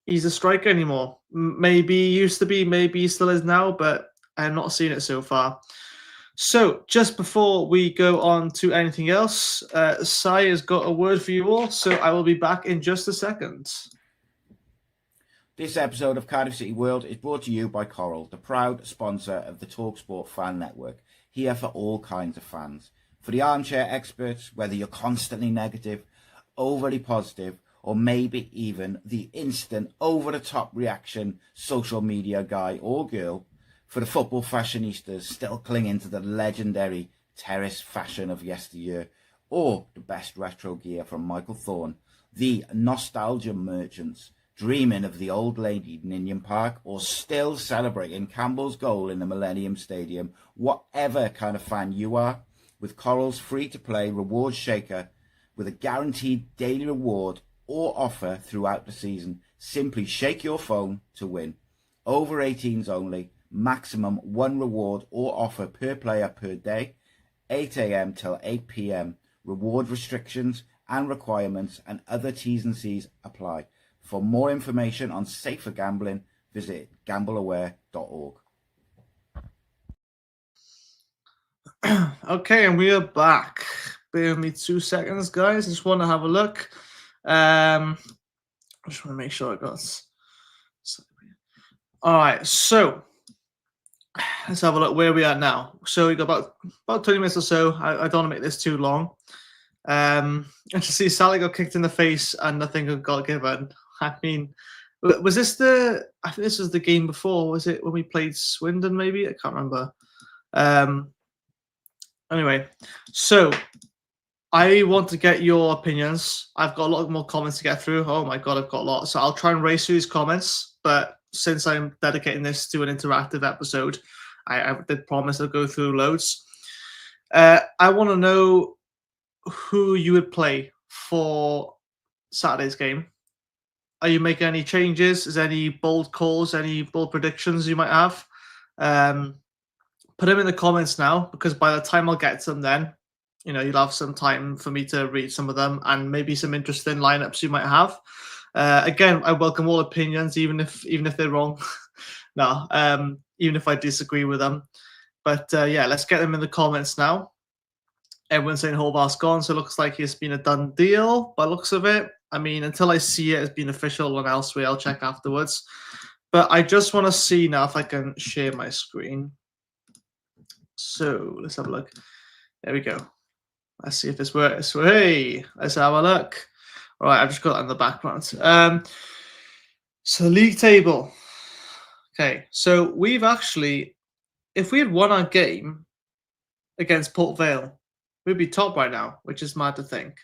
he's a striker anymore. Maybe he used to be, maybe he still is now, but I'm not seeing it so far. So just before we go on to anything else, Sai has got a word for you all, so I will be back in just a second. This episode of Cardiff City World is brought to you by Coral, the proud sponsor of the TalkSport Fan Network, here for all kinds of fans. For the armchair experts, whether you're constantly negative, overly positive, or maybe even the instant over-the-top reaction social media guy or girl, for the football fashionistas still clinging to the legendary Terrace fashion of yesteryear, or the best retro gear from Michael Thorne, the nostalgia merchants, dreaming of the old lady Ninian Park, or still celebrating Campbell's goal in the Millennium Stadium, whatever kind of fan you are, with Coral's free-to-play reward shaker with a guaranteed daily reward or offer throughout the season, simply shake your phone to win. Over 18s only, maximum 1 reward or offer per player per day, 8 a.m. till 8 p.m. Reward restrictions and requirements and other T's and C's apply. For more information on safer gambling, visit gambleaware.org. Okay, and we are back. Bear with me 2 seconds, guys. I just want to have a look. I just want to make sure I got. All right, so let's have a look where we are now. So we got about 20 minutes or so. I don't want to make this too long. And to see Sally got kicked in the face and nothing got given. I mean, was this I think this was the game before. Was it when we played Swindon? Maybe I can't remember. Anyway, so I want to get your opinions. I've got a lot more comments to get through. Oh my god, I've got a lot. So I'll try and race through these comments. But since I'm dedicating this to an interactive episode, I did promise I'll go through loads. I want to know who you would play for Saturday's game. Are you making any changes? Is there any bold calls, any bold predictions you might have? Put them in the comments now, because by the time I'll get to them then, you'll have some time for me to read some of them and maybe some interesting lineups you might have. Again, I welcome all opinions, even if they're wrong. No, even if I disagree with them. But yeah, let's get them in the comments now. Everyone's saying Hobart's gone, so it looks like it's been a done deal by looks of it. I mean, until I see it as being official and elsewhere, I'll check afterwards. But I just want to see now if I can share my screen. So let's have a look. There we go. Let's see if this works. Hey, let's have a look. All right, I've just got that in the background. So league table. Okay, so we've actually, if we had won our game against Port Vale, we'd be top right now, which is mad to think.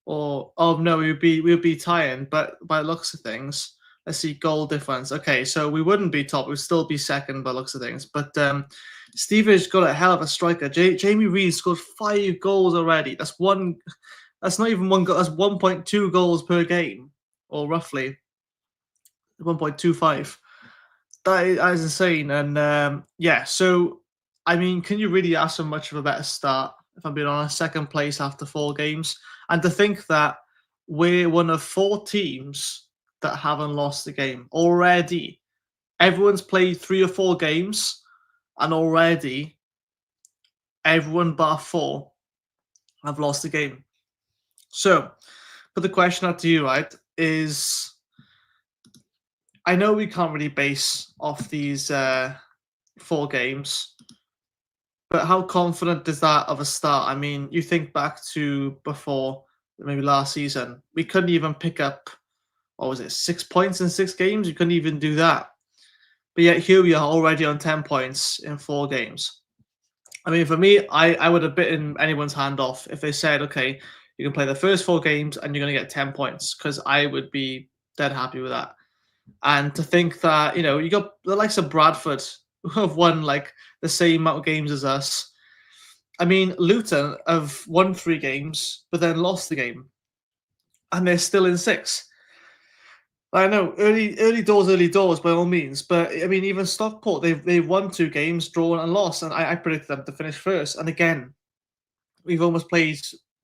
Or no, we would be tying, but by looks of things, let's see goal difference. Okay, so we wouldn't be top; we'd still be second by looks of things. But Stevie's got a hell of a striker. Jamie Reid scored 5 goals already. That's not even one goal. That's 1.2 goals per game, or roughly 1.25. That is insane. And yeah, so I mean, can you really ask for much of a better start? If I'm being honest, second place after 4 games. And to think that we're one of 4 teams that haven't lost the game already. Everyone's played 3 or 4 games, and already everyone bar 4 have lost the game. So, but the question out to you, right, is I know we can't really base off these 4 games, but how confident is that of a start? I mean, you think back to before, maybe last season, we couldn't even pick up, 6 points in 6 games? You couldn't even do that. But yet here we are already on 10 points in 4 games. I mean, for me, I would have bitten anyone's hand off if they said, okay, you can play the first 4 games and you're going to get 10 points, because I would be dead happy with that. And to think that, you got the likes of Bradford who have won like the same amount of games as us. I mean, Luton have won 3 games, but then lost the game. And they're still in 6. I know, early doors by all means. But I mean, even Stockport, they've won 2 games, drawn and lost. And I predicted them to finish first. And again, we've almost played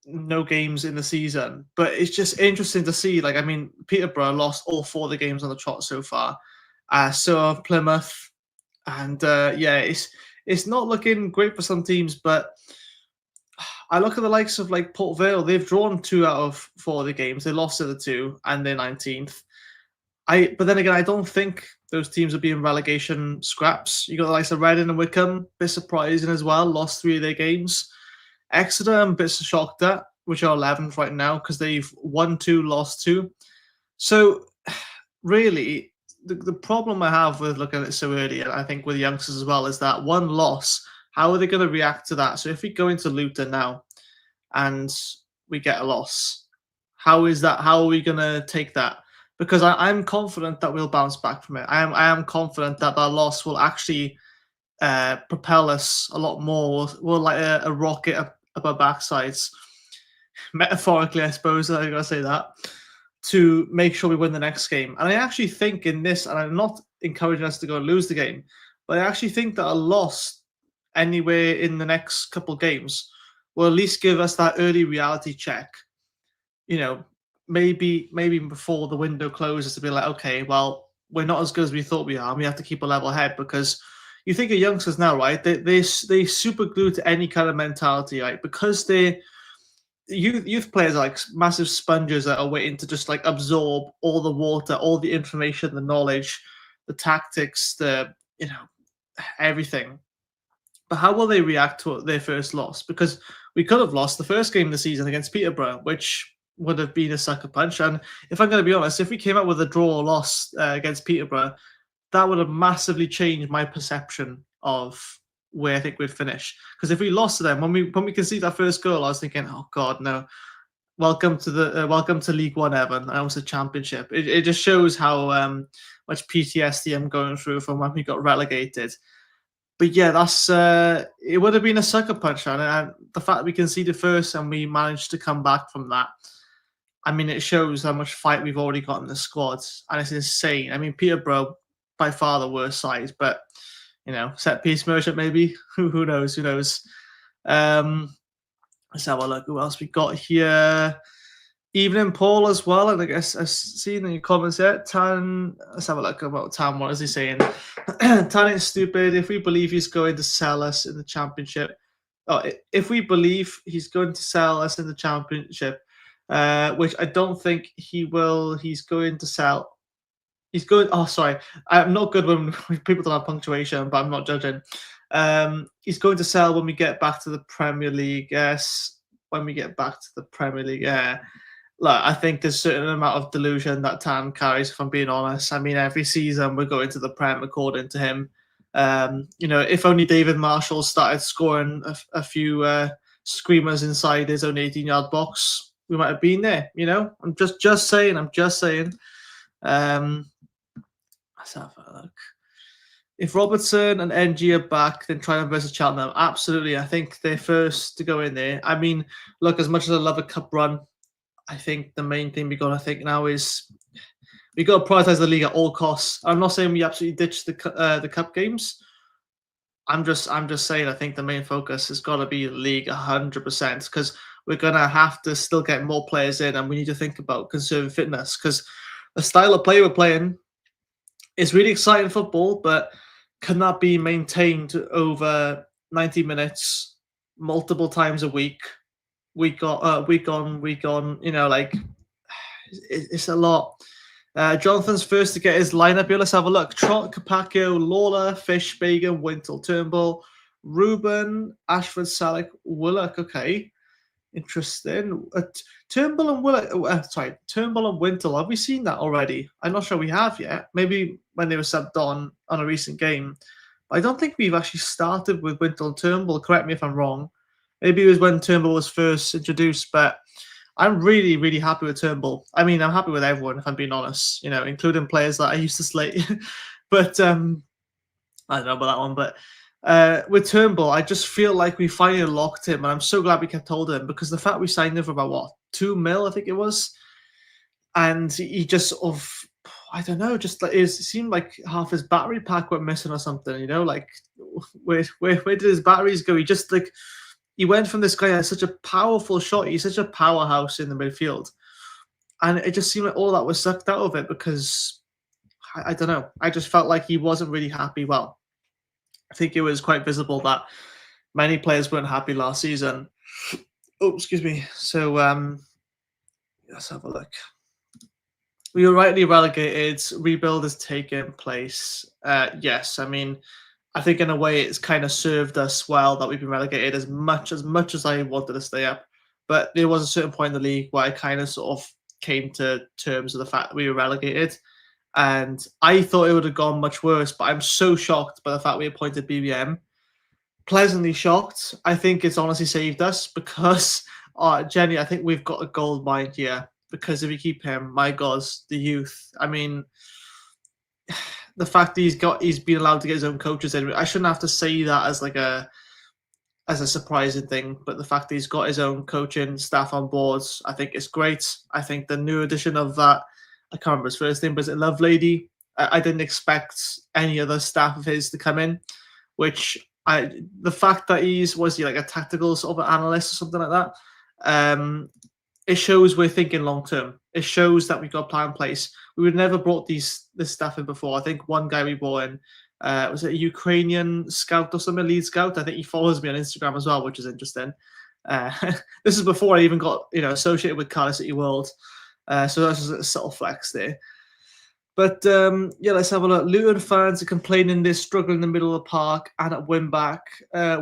no games in the season. But it's just interesting to see. Like, I mean, Peterborough lost all 4 of the games on the trot so far. So have Plymouth. And yeah, it's not looking great for some teams, but I look at the likes of like Port Vale. They've drawn 2 out of 4 of the games. They lost to the 2, and they're 19th. But then again, I don't think those teams will be in relegation scraps. You got the likes of Reading and Wickham, a bit surprising as well. Lost 3 of their games. Exeter, I'm a bit shocked at, which are 11th right now because they've won 2, lost 2. So really, the problem I have with looking at it so early, and I think with youngsters as well, is that one loss, how are they going to react to that? So if we go into Luton now and we get a loss, how is that? How are we going to take that? Because I'm confident that we'll bounce back from it. I am confident that loss will actually propel us a lot more. We'll like a rocket up our backsides. Metaphorically, I suppose I gotta say that, to make sure we win the next game. And I actually think in this, and I'm not encouraging us to go and lose the game, but I actually think that a loss anywhere in the next couple of games will at least give us that early reality check. Maybe before the window closes, to be like, okay, well, we're not as good as we thought we are, and we have to keep a level head. Because you think of youngsters now, right? They super glued to any kind of mentality, right? Because they're youth players are like massive sponges that are waiting to just like absorb all the water, all the information, the knowledge, the tactics, the everything. But how will they react to their first loss? Because we could have lost the first game of the season against Peterborough, which would have been a sucker punch. And if I'm going to be honest, if we came out with a draw or loss against Peterborough, that would have massively changed my perception of where I think we'd finish. Because if we lost to them, when we conceded that first goal, I was thinking, oh God, no. Welcome to League One, Evan. I was a Championship. It just shows how much PTSD I'm going through from when we got relegated. But yeah, that's it would have been a sucker punch, and the fact that we conceded first and we managed to come back from that. I mean, it shows how much fight we've already got in the squad, and it's insane. I mean, Peterborough by far the worst side, but set piece merchant maybe. Who knows? Who knows? Let's have a look. Who else we got here? Evening Paul as well. And I guess I've seen in your comments there. Tan, let's have a look about Tan. What is he saying? Tan ain't stupid. If we believe he's going to sell us in the Championship, if we believe he's going to sell us in the Championship, which I don't think he will. He's going to sell. He's going. Oh, sorry. I'm not good when people don't have punctuation, but I'm not judging. He's going to sell when we get back to the Premier League. Yes, when we get back to the Premier League. Yeah. Look, I think there's a certain amount of delusion that Tan carries, if I'm being honest. I mean, every season we're going to the Prem according to him. If only David Marshall started scoring a few screamers inside his own 18-yard box, we might have been there. I'm just saying. Let's have a look. If Robertson and NG are back, then try them versus Cheltenham. Absolutely. I think they're first to go in there. I mean, look, as much as I love a cup run, I think the main thing we got to think now is we got to prioritize the league at all costs. I'm not saying we absolutely ditch the cup games. I'm just saying I think the main focus has got to be the league 100%, because we're gonna have to still get more players in, and we need to think about conserving fitness, because the style of play we're playing is really exciting football, but cannot be maintained over 90 minutes multiple times a week. Week on. It's a lot. Jonathan's first to get his lineup here. Let's have a look. Trot, Capaccio, Lawler, Fish, Bagan, Wintle, Turnbull, Ruben, Ashford, Salek, Willock. Okay, interesting. Turnbull and Willock. Turnbull and Wintle. Have we seen that already? I'm not sure we have yet. Maybe when they were subbed on a recent game. But I don't think we've actually started with Wintle and Turnbull. Correct me if I'm wrong. Maybe it was when Turnbull was first introduced, but I'm really, really happy with Turnbull. I mean, I'm happy with everyone, if I'm being honest, including players that I used to slate. But I don't know about that one. But with Turnbull, I just feel like we finally locked him, and I'm so glad we kept hold of him, because the fact we signed him for about, $2 million, I think it was, and he just I don't know, just like it seemed like half his battery pack went missing or something, like where did his batteries go? He went from this guy that has such a powerful shot. He's such a powerhouse in the midfield. And it just seemed like all that was sucked out of it, because, I don't know, I just felt like he wasn't really happy. Well, I think it was quite visible that many players weren't happy last season. Oh, excuse me. So, let's have a look. We were rightly relegated. Rebuild has taken place. Yes, I mean, I think in a way it's kind of served us well that we've been relegated, as much as I wanted to stay up. But there was a certain point in the league where I kind of sort of came to terms with the fact that we were relegated. And I thought it would have gone much worse, but I'm so shocked by the fact we appointed BBM. Pleasantly shocked. I think it's honestly saved us, because, Jenny, I think we've got a gold mine here. Because if we keep him, my God, the youth. I mean, the fact that he's been allowed to get his own coaches in, I shouldn't have to say that as a surprising thing, but the fact that he's got his own coaching staff on board, I think it's great. I think the new addition of that, I can't remember his first name, but is it Lovelady? I didn't expect any other staff of his to come in, the fact that was he like a tactical sort of analyst or something like that? It shows we're thinking long term. It shows that we've got a plan in place. We would never brought this stuff in before. I think one guy we brought in was it a Ukrainian scout or something, lead scout. I think he follows me on Instagram as well, which is interesting. This is before I even got associated with CardiffCityWorld. So that's just a subtle flex there. But yeah, let's have a look. Luton fans are complaining they're struggling in the middle of the park and at win back.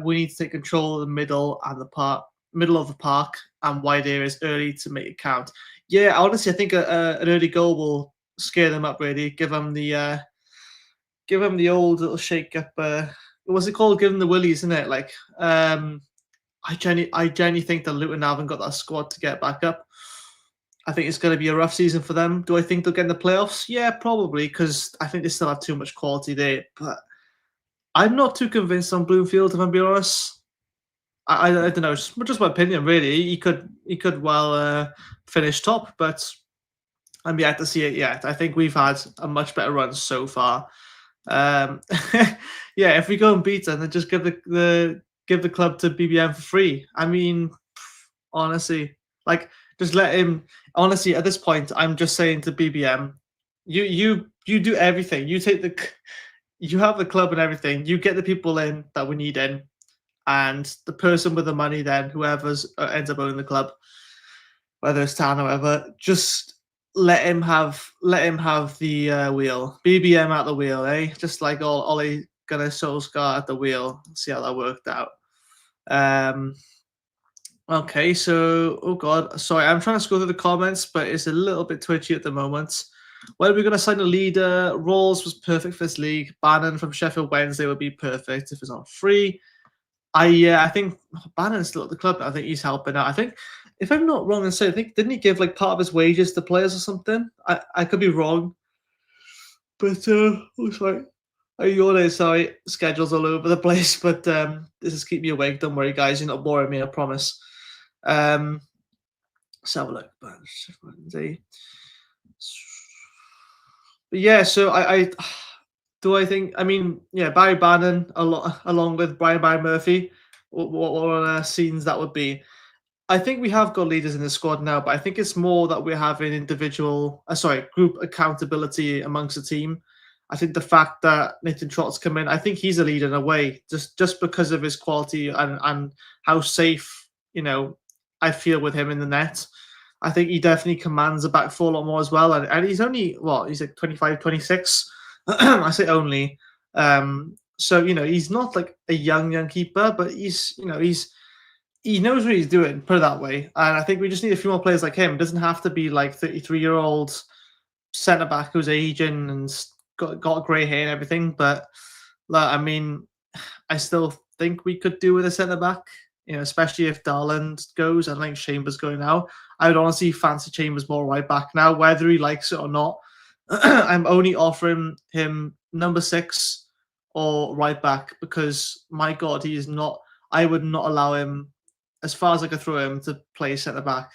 We need to take control of the middle and the middle of the park and wide areas early to make it count. Yeah, honestly, I think an early goal will scare them up. Really, give them the old little shake up. What's it called? Give them the willies, isn't it? Like, I genuinely think that Luton haven't got that squad to get back up. I think it's going to be a rough season for them. Do I think they'll get in the playoffs? Yeah, probably, because I think they still have too much quality there. But I'm not too convinced on Bloomfield, if I'm being honest. I don't know. It's just my opinion, really. He could well finish top, but I'm yet to see it yet. I think we've had a much better run so far. Yeah, if we go and beat them, then just give the club to BBM for free. I mean, honestly, like, just let him. Honestly, at this point, I'm just saying to BBM, you do everything. You have the club and everything. You get the people in that we need in, and the person with the money, then whoever's ends up owning the club, whether it's Town or whatever, just let him have the wheel. BBM at the wheel, eh? Just like Ole Gunnar Solskjaer at the wheel. See how that worked out. Okay, so, oh god, sorry, I'm trying to scroll through the comments, but it's a little bit twitchy at the moment. When are we going to sign a leader? Rawls was perfect for this league. Bannon from Sheffield Wednesday would be perfect if it's not free. I think Bannon's still at the club. I think he's helping out. I think, if I'm not wrong in saying, I think, didn't he give like part of his wages to players or something? I could be wrong. But, looks like, sorry, schedule's all over the place, but this is keep me awake. Don't worry, guys. You're not boring me, I promise. Let's have a look. But yeah, so I think, I mean, yeah, Barry Bannon along with Brian Murphy, what scenes that would be. I think we have got leaders in the squad now, but I think it's more that we're having group accountability amongst the team. I think the fact that Nathan Trott's come in, I think he's a leader in a way, just because of his quality and how safe, I feel with him in the net. I think he definitely commands the back four a lot more as well. And he's only, he's like 25, 26. I say only. So, he's not like a young keeper, but he knows what he's doing, put it that way. And I think we just need a few more players like him. It doesn't have to be like 33-year-old centre-back who's aging and got grey hair and everything. But, I mean, I still think we could do with a centre-back. Especially if Darland goes and like Chambers going now. I would honestly fancy Chambers more right back now, whether he likes it or not. I'm only offering him number 6 or right back because, my God, he is not. I would not allow him, as far as I could throw him, to play centre back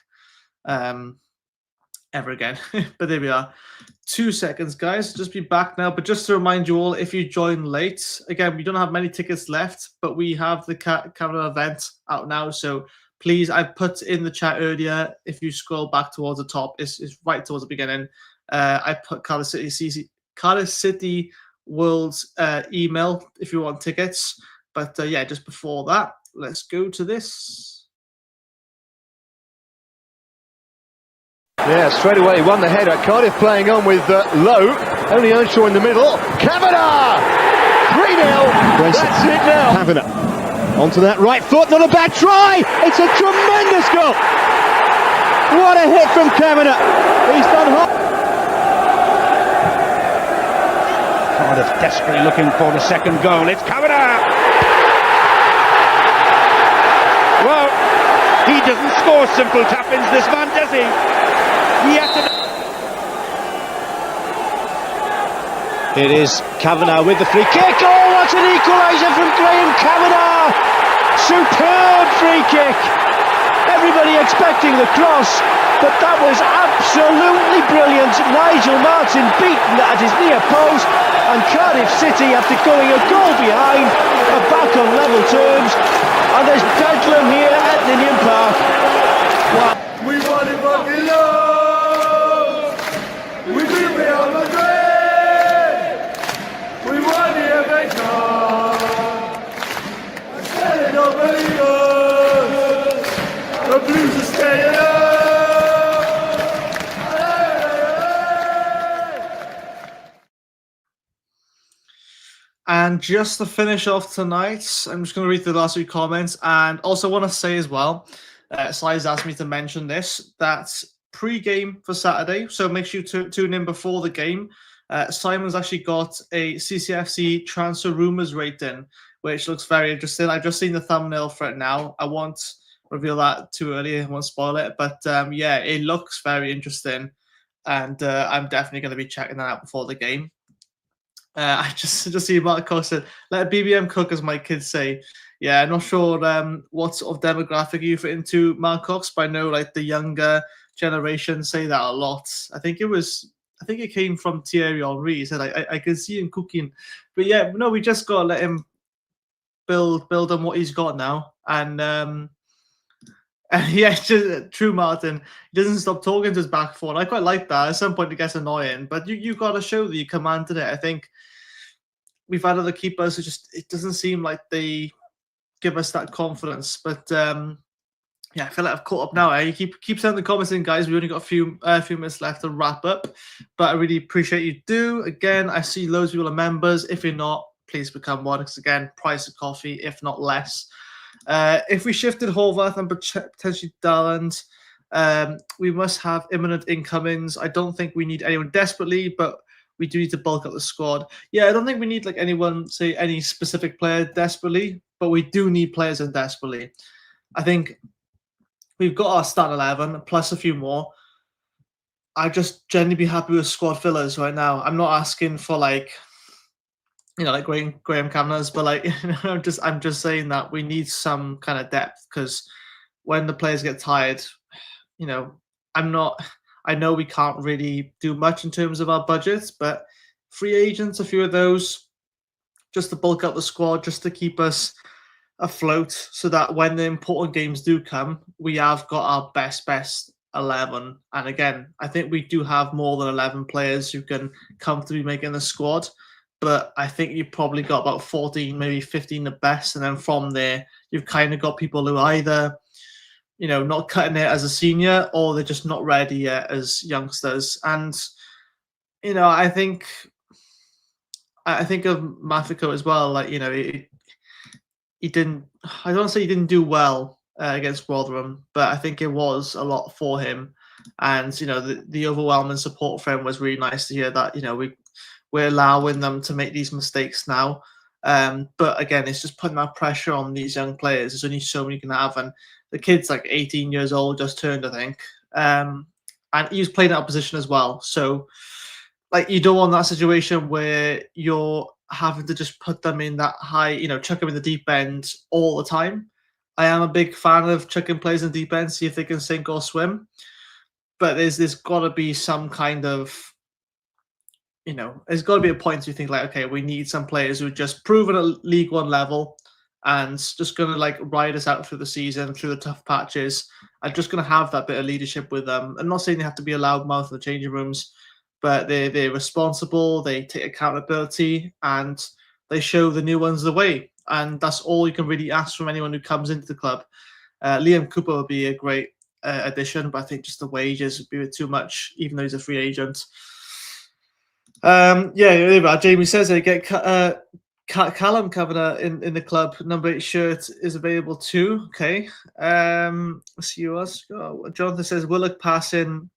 ever again. But there we are. 2 seconds, guys. Just be back now. But just to remind you all, if you join late, again, we don't have many tickets left, but we have the Canada event out now. So please, I put in the chat earlier, if you scroll back towards the top, it's right towards the beginning. I put Cardiff City World's email if you want tickets. But yeah, just before that, let's go to this. Yeah, straight away he won the header. Cardiff playing on with Lowe, only Earnshaw in the middle. Kavanagh! 3-0. That's it now. Kavanagh onto that right foot, not a bad try. It's a tremendous goal. What a hit from Kavanagh. He's done hard. Cardiff desperately looking for the second goal. It's Kavanagh. Well, he doesn't score simple tap-ins, this man, does he? It is Kavanagh with the free kick. Oh, what an equaliser from Graham Kavanagh! Superb free kick. Everybody expecting the cross, but that was absolutely brilliant. Nigel Martin beaten at his near post, and Cardiff City, after going a goal behind, are back on level terms. And there's bedlam here at Ninian Park. Wow. We want it fucking love. We beat Real Madrid. We won the FA Cup. I said it, don't believe us. The Blues are staying up. And just to finish off tonight, I'm just going to read the last few comments, and also want to say as well, Size asked me to mention this, that pre-game for Saturday, so make sure you tune in before the game. Simon's actually got a CCFC transfer rumours rating, which looks very interesting. I've just seen the thumbnail for it now. I won't reveal that too early, I won't spoil it, but yeah, it looks very interesting, and I'm definitely going to be checking that out before the game. I just see Marco said, "Let a BBM cook," as my kids say. Yeah, I'm not sure what sort of demographic you fit into, Marcox, but I know like the younger generation say that a lot. I think it came from Thierry Henry. He said, "I can see him cooking," but yeah, no, we just gotta let him build on what he's got now, and yeah, just true, Martin. He doesn't stop talking to his back four. I quite like that. At some point, it gets annoying, but you got to show that you commanded it. I think we've had other keepers who just, it doesn't seem like they give us that confidence. But yeah, I feel like I've caught up now. You keep sending the comments in, guys. We only got a few minutes left to wrap up, but I really appreciate you do. Again, I see loads of people are members. If you're not, please become one. Because again, price of coffee, if not less. If we shifted Horvath and potentially Darland, we must have imminent incomings. I don't think we need anyone desperately, but we do need to bulk up the squad. Yeah, I don't think we need like anyone, say any specific player desperately, but we do need players in desperately. I think we've got our start 11 plus a fefew more. I just generally be happy with squad fillers right now. I'm not asking for like, you know, like Graham Cavanagh's, but like, you know, I'm just saying that we need some kind of depth, because when the players get tired, you know, I know we can't really do much in terms of our budgets, but free agents, a few of those, just to bulk up the squad, just to keep us afloat, so that when the important games do come, we have got our best 11. And again, I think we do have more than 11 players who can comfortably make in the squad. But I think you've probably got about 14, maybe 15 the best. And then from there, you've kind of got people who either, you know, not cutting it as a senior, or they're just not ready yet as youngsters. And, you know, I think of Mafiko as well. Like, you know, he didn't, I don't say he didn't do well against Rotherham, but I think it was a lot for him. And, you know, the overwhelming support for him was really nice to hear that, you know, we're allowing them to make these mistakes now. But again, it's just putting that pressure on these young players. There's only so many you can have. And the kid's like 18 years old, just turned, I think. And he was playing out of position as well. So, like, you don't want that situation where you're having to just put them in that high, you know, chuck them in the deep end all the time. I am a big fan of chucking players in the deep end, see if they can sink or swim. But there's got to be some kind of, you know, there's got to be a point where you think like, okay, we need some players who are just proven at League One level and just going to like ride us out through the season, through the tough patches, and just going to have that bit of leadership with them. I'm not saying they have to be a loudmouth in the changing rooms, but they're responsible, they take accountability, and they show the new ones the way. And that's all you can really ask from anyone who comes into the club. Liam Cooper would be a great addition, but I think just the wages would be a bit too much, even though he's a free agent. Yeah, Jamie says they get Callum Kavanagh in the club. Number 8 shirt is available too. Okay. Let's see who else. Jonathan says Willock passing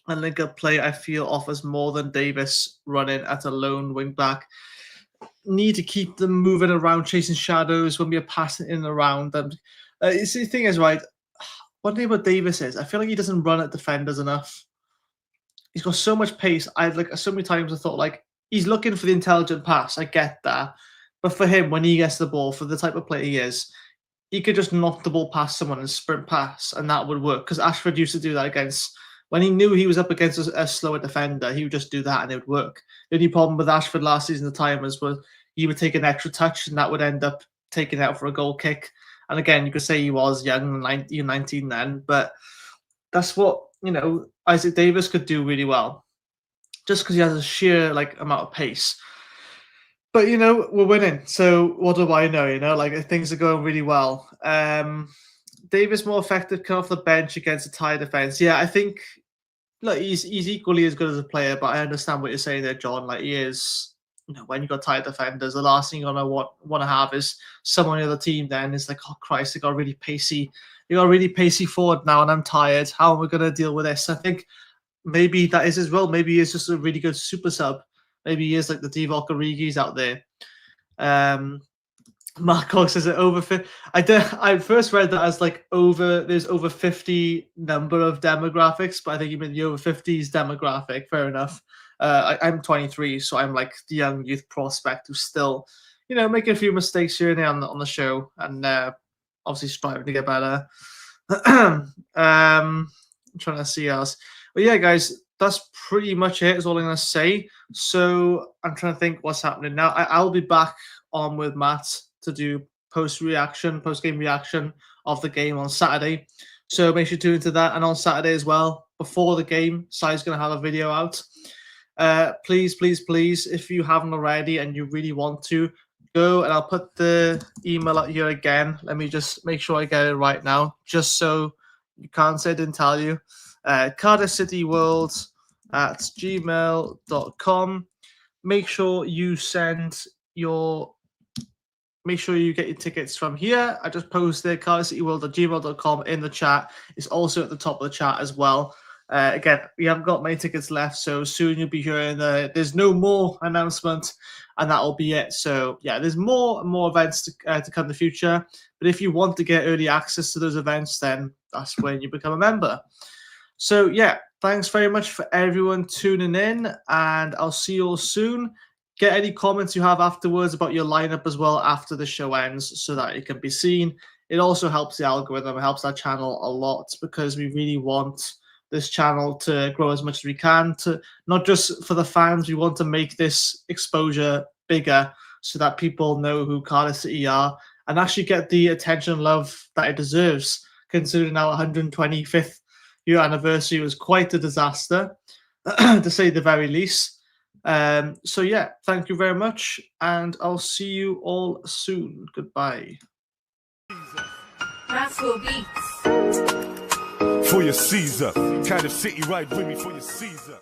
and link up play, I feel, offers more than Davis running at a lone wing back. Need to keep them moving around, chasing shadows when we are passing in and around them. The thing is, right, one thing about Davis is I feel like he doesn't run at defenders enough. He's got so much pace. I've like so many times I thought like he's looking for the intelligent pass. I get that. But for him, when he gets the ball, for the type of player he is, he could just knock the ball past someone and sprint pass, and that would work. Because Ashford used to do that against, when he knew he was up against a slower defender, he would just do that and it would work. The only problem with Ashford last season, the time was he would take an extra touch and that would end up taking out for a goal kick. And again, you could say he was young, 19 then, but that's what, you know, Isaac Davis could do really well, just because he has a sheer like amount of pace. But you know, we're winning, so what do I know? You know, like things are going really well. Davis more effective coming off the bench against a tired defense. Yeah, I think look, he's equally as good as a player, but I understand what you're saying there, John. Like he is when you got tired defenders, the last thing you're gonna want to have is someone on the team. Then is like, oh Christ, they got really pacey. You got a really pacey forward now, and I'm tired. How am I gonna deal with this? I think maybe that is as well. Maybe he's just a really good super sub. Maybe he is like the Divock Origis out there. Mark Cox says it over 50. I first read that as like there's over 50 number of demographics, but I think you mean the over 50s demographic. Fair enough. I'm 23, so I'm like the young youth prospect who's still, making a few mistakes here and there on the show, and obviously striving to get better. I'm trying to see else. But yeah, guys, that's pretty much it. Is all I'm gonna say. So I'm trying to think what's happening now. I'll be back on with Matt to do post-game reaction of the game on Saturday. So make sure to tune into that. And on Saturday as well, before the game, Sai's going to have a video out. Please, if you haven't already and you really want to, go, and I'll put the email out here again. Let me just make sure I get it right now, just so you can't say I didn't tell you. CardiffCityWorld at gmail.com. Make sure you get your tickets from here. I just posted CardiffCityWorld@gmail.com in the chat. It's also at the top of the chat as well. Again, we haven't got many tickets left, so soon you'll be hearing there's no more announcement, and that'll be it. So yeah, there's more and more events to come in the future. But if you want to get early access to those events, then that's when you become a member. So yeah, thanks very much for everyone tuning in, and I'll see you all soon. Get any comments you have afterwards about your lineup as well after the show ends, so that it can be seen. It also helps the algorithm. It helps our channel a lot, because we really want this channel to grow as much as we can, to not just for the fans. We want to make this exposure bigger so that people know who Cardiff City are and actually get the attention and love that it deserves, considering our 125th year anniversary was quite a disaster, to say the very least. So yeah, thank you very much, and I'll see you all soon. Goodbye. Rascal Beats. For your Caesar, Cardiff City, ride with me for your Caesar.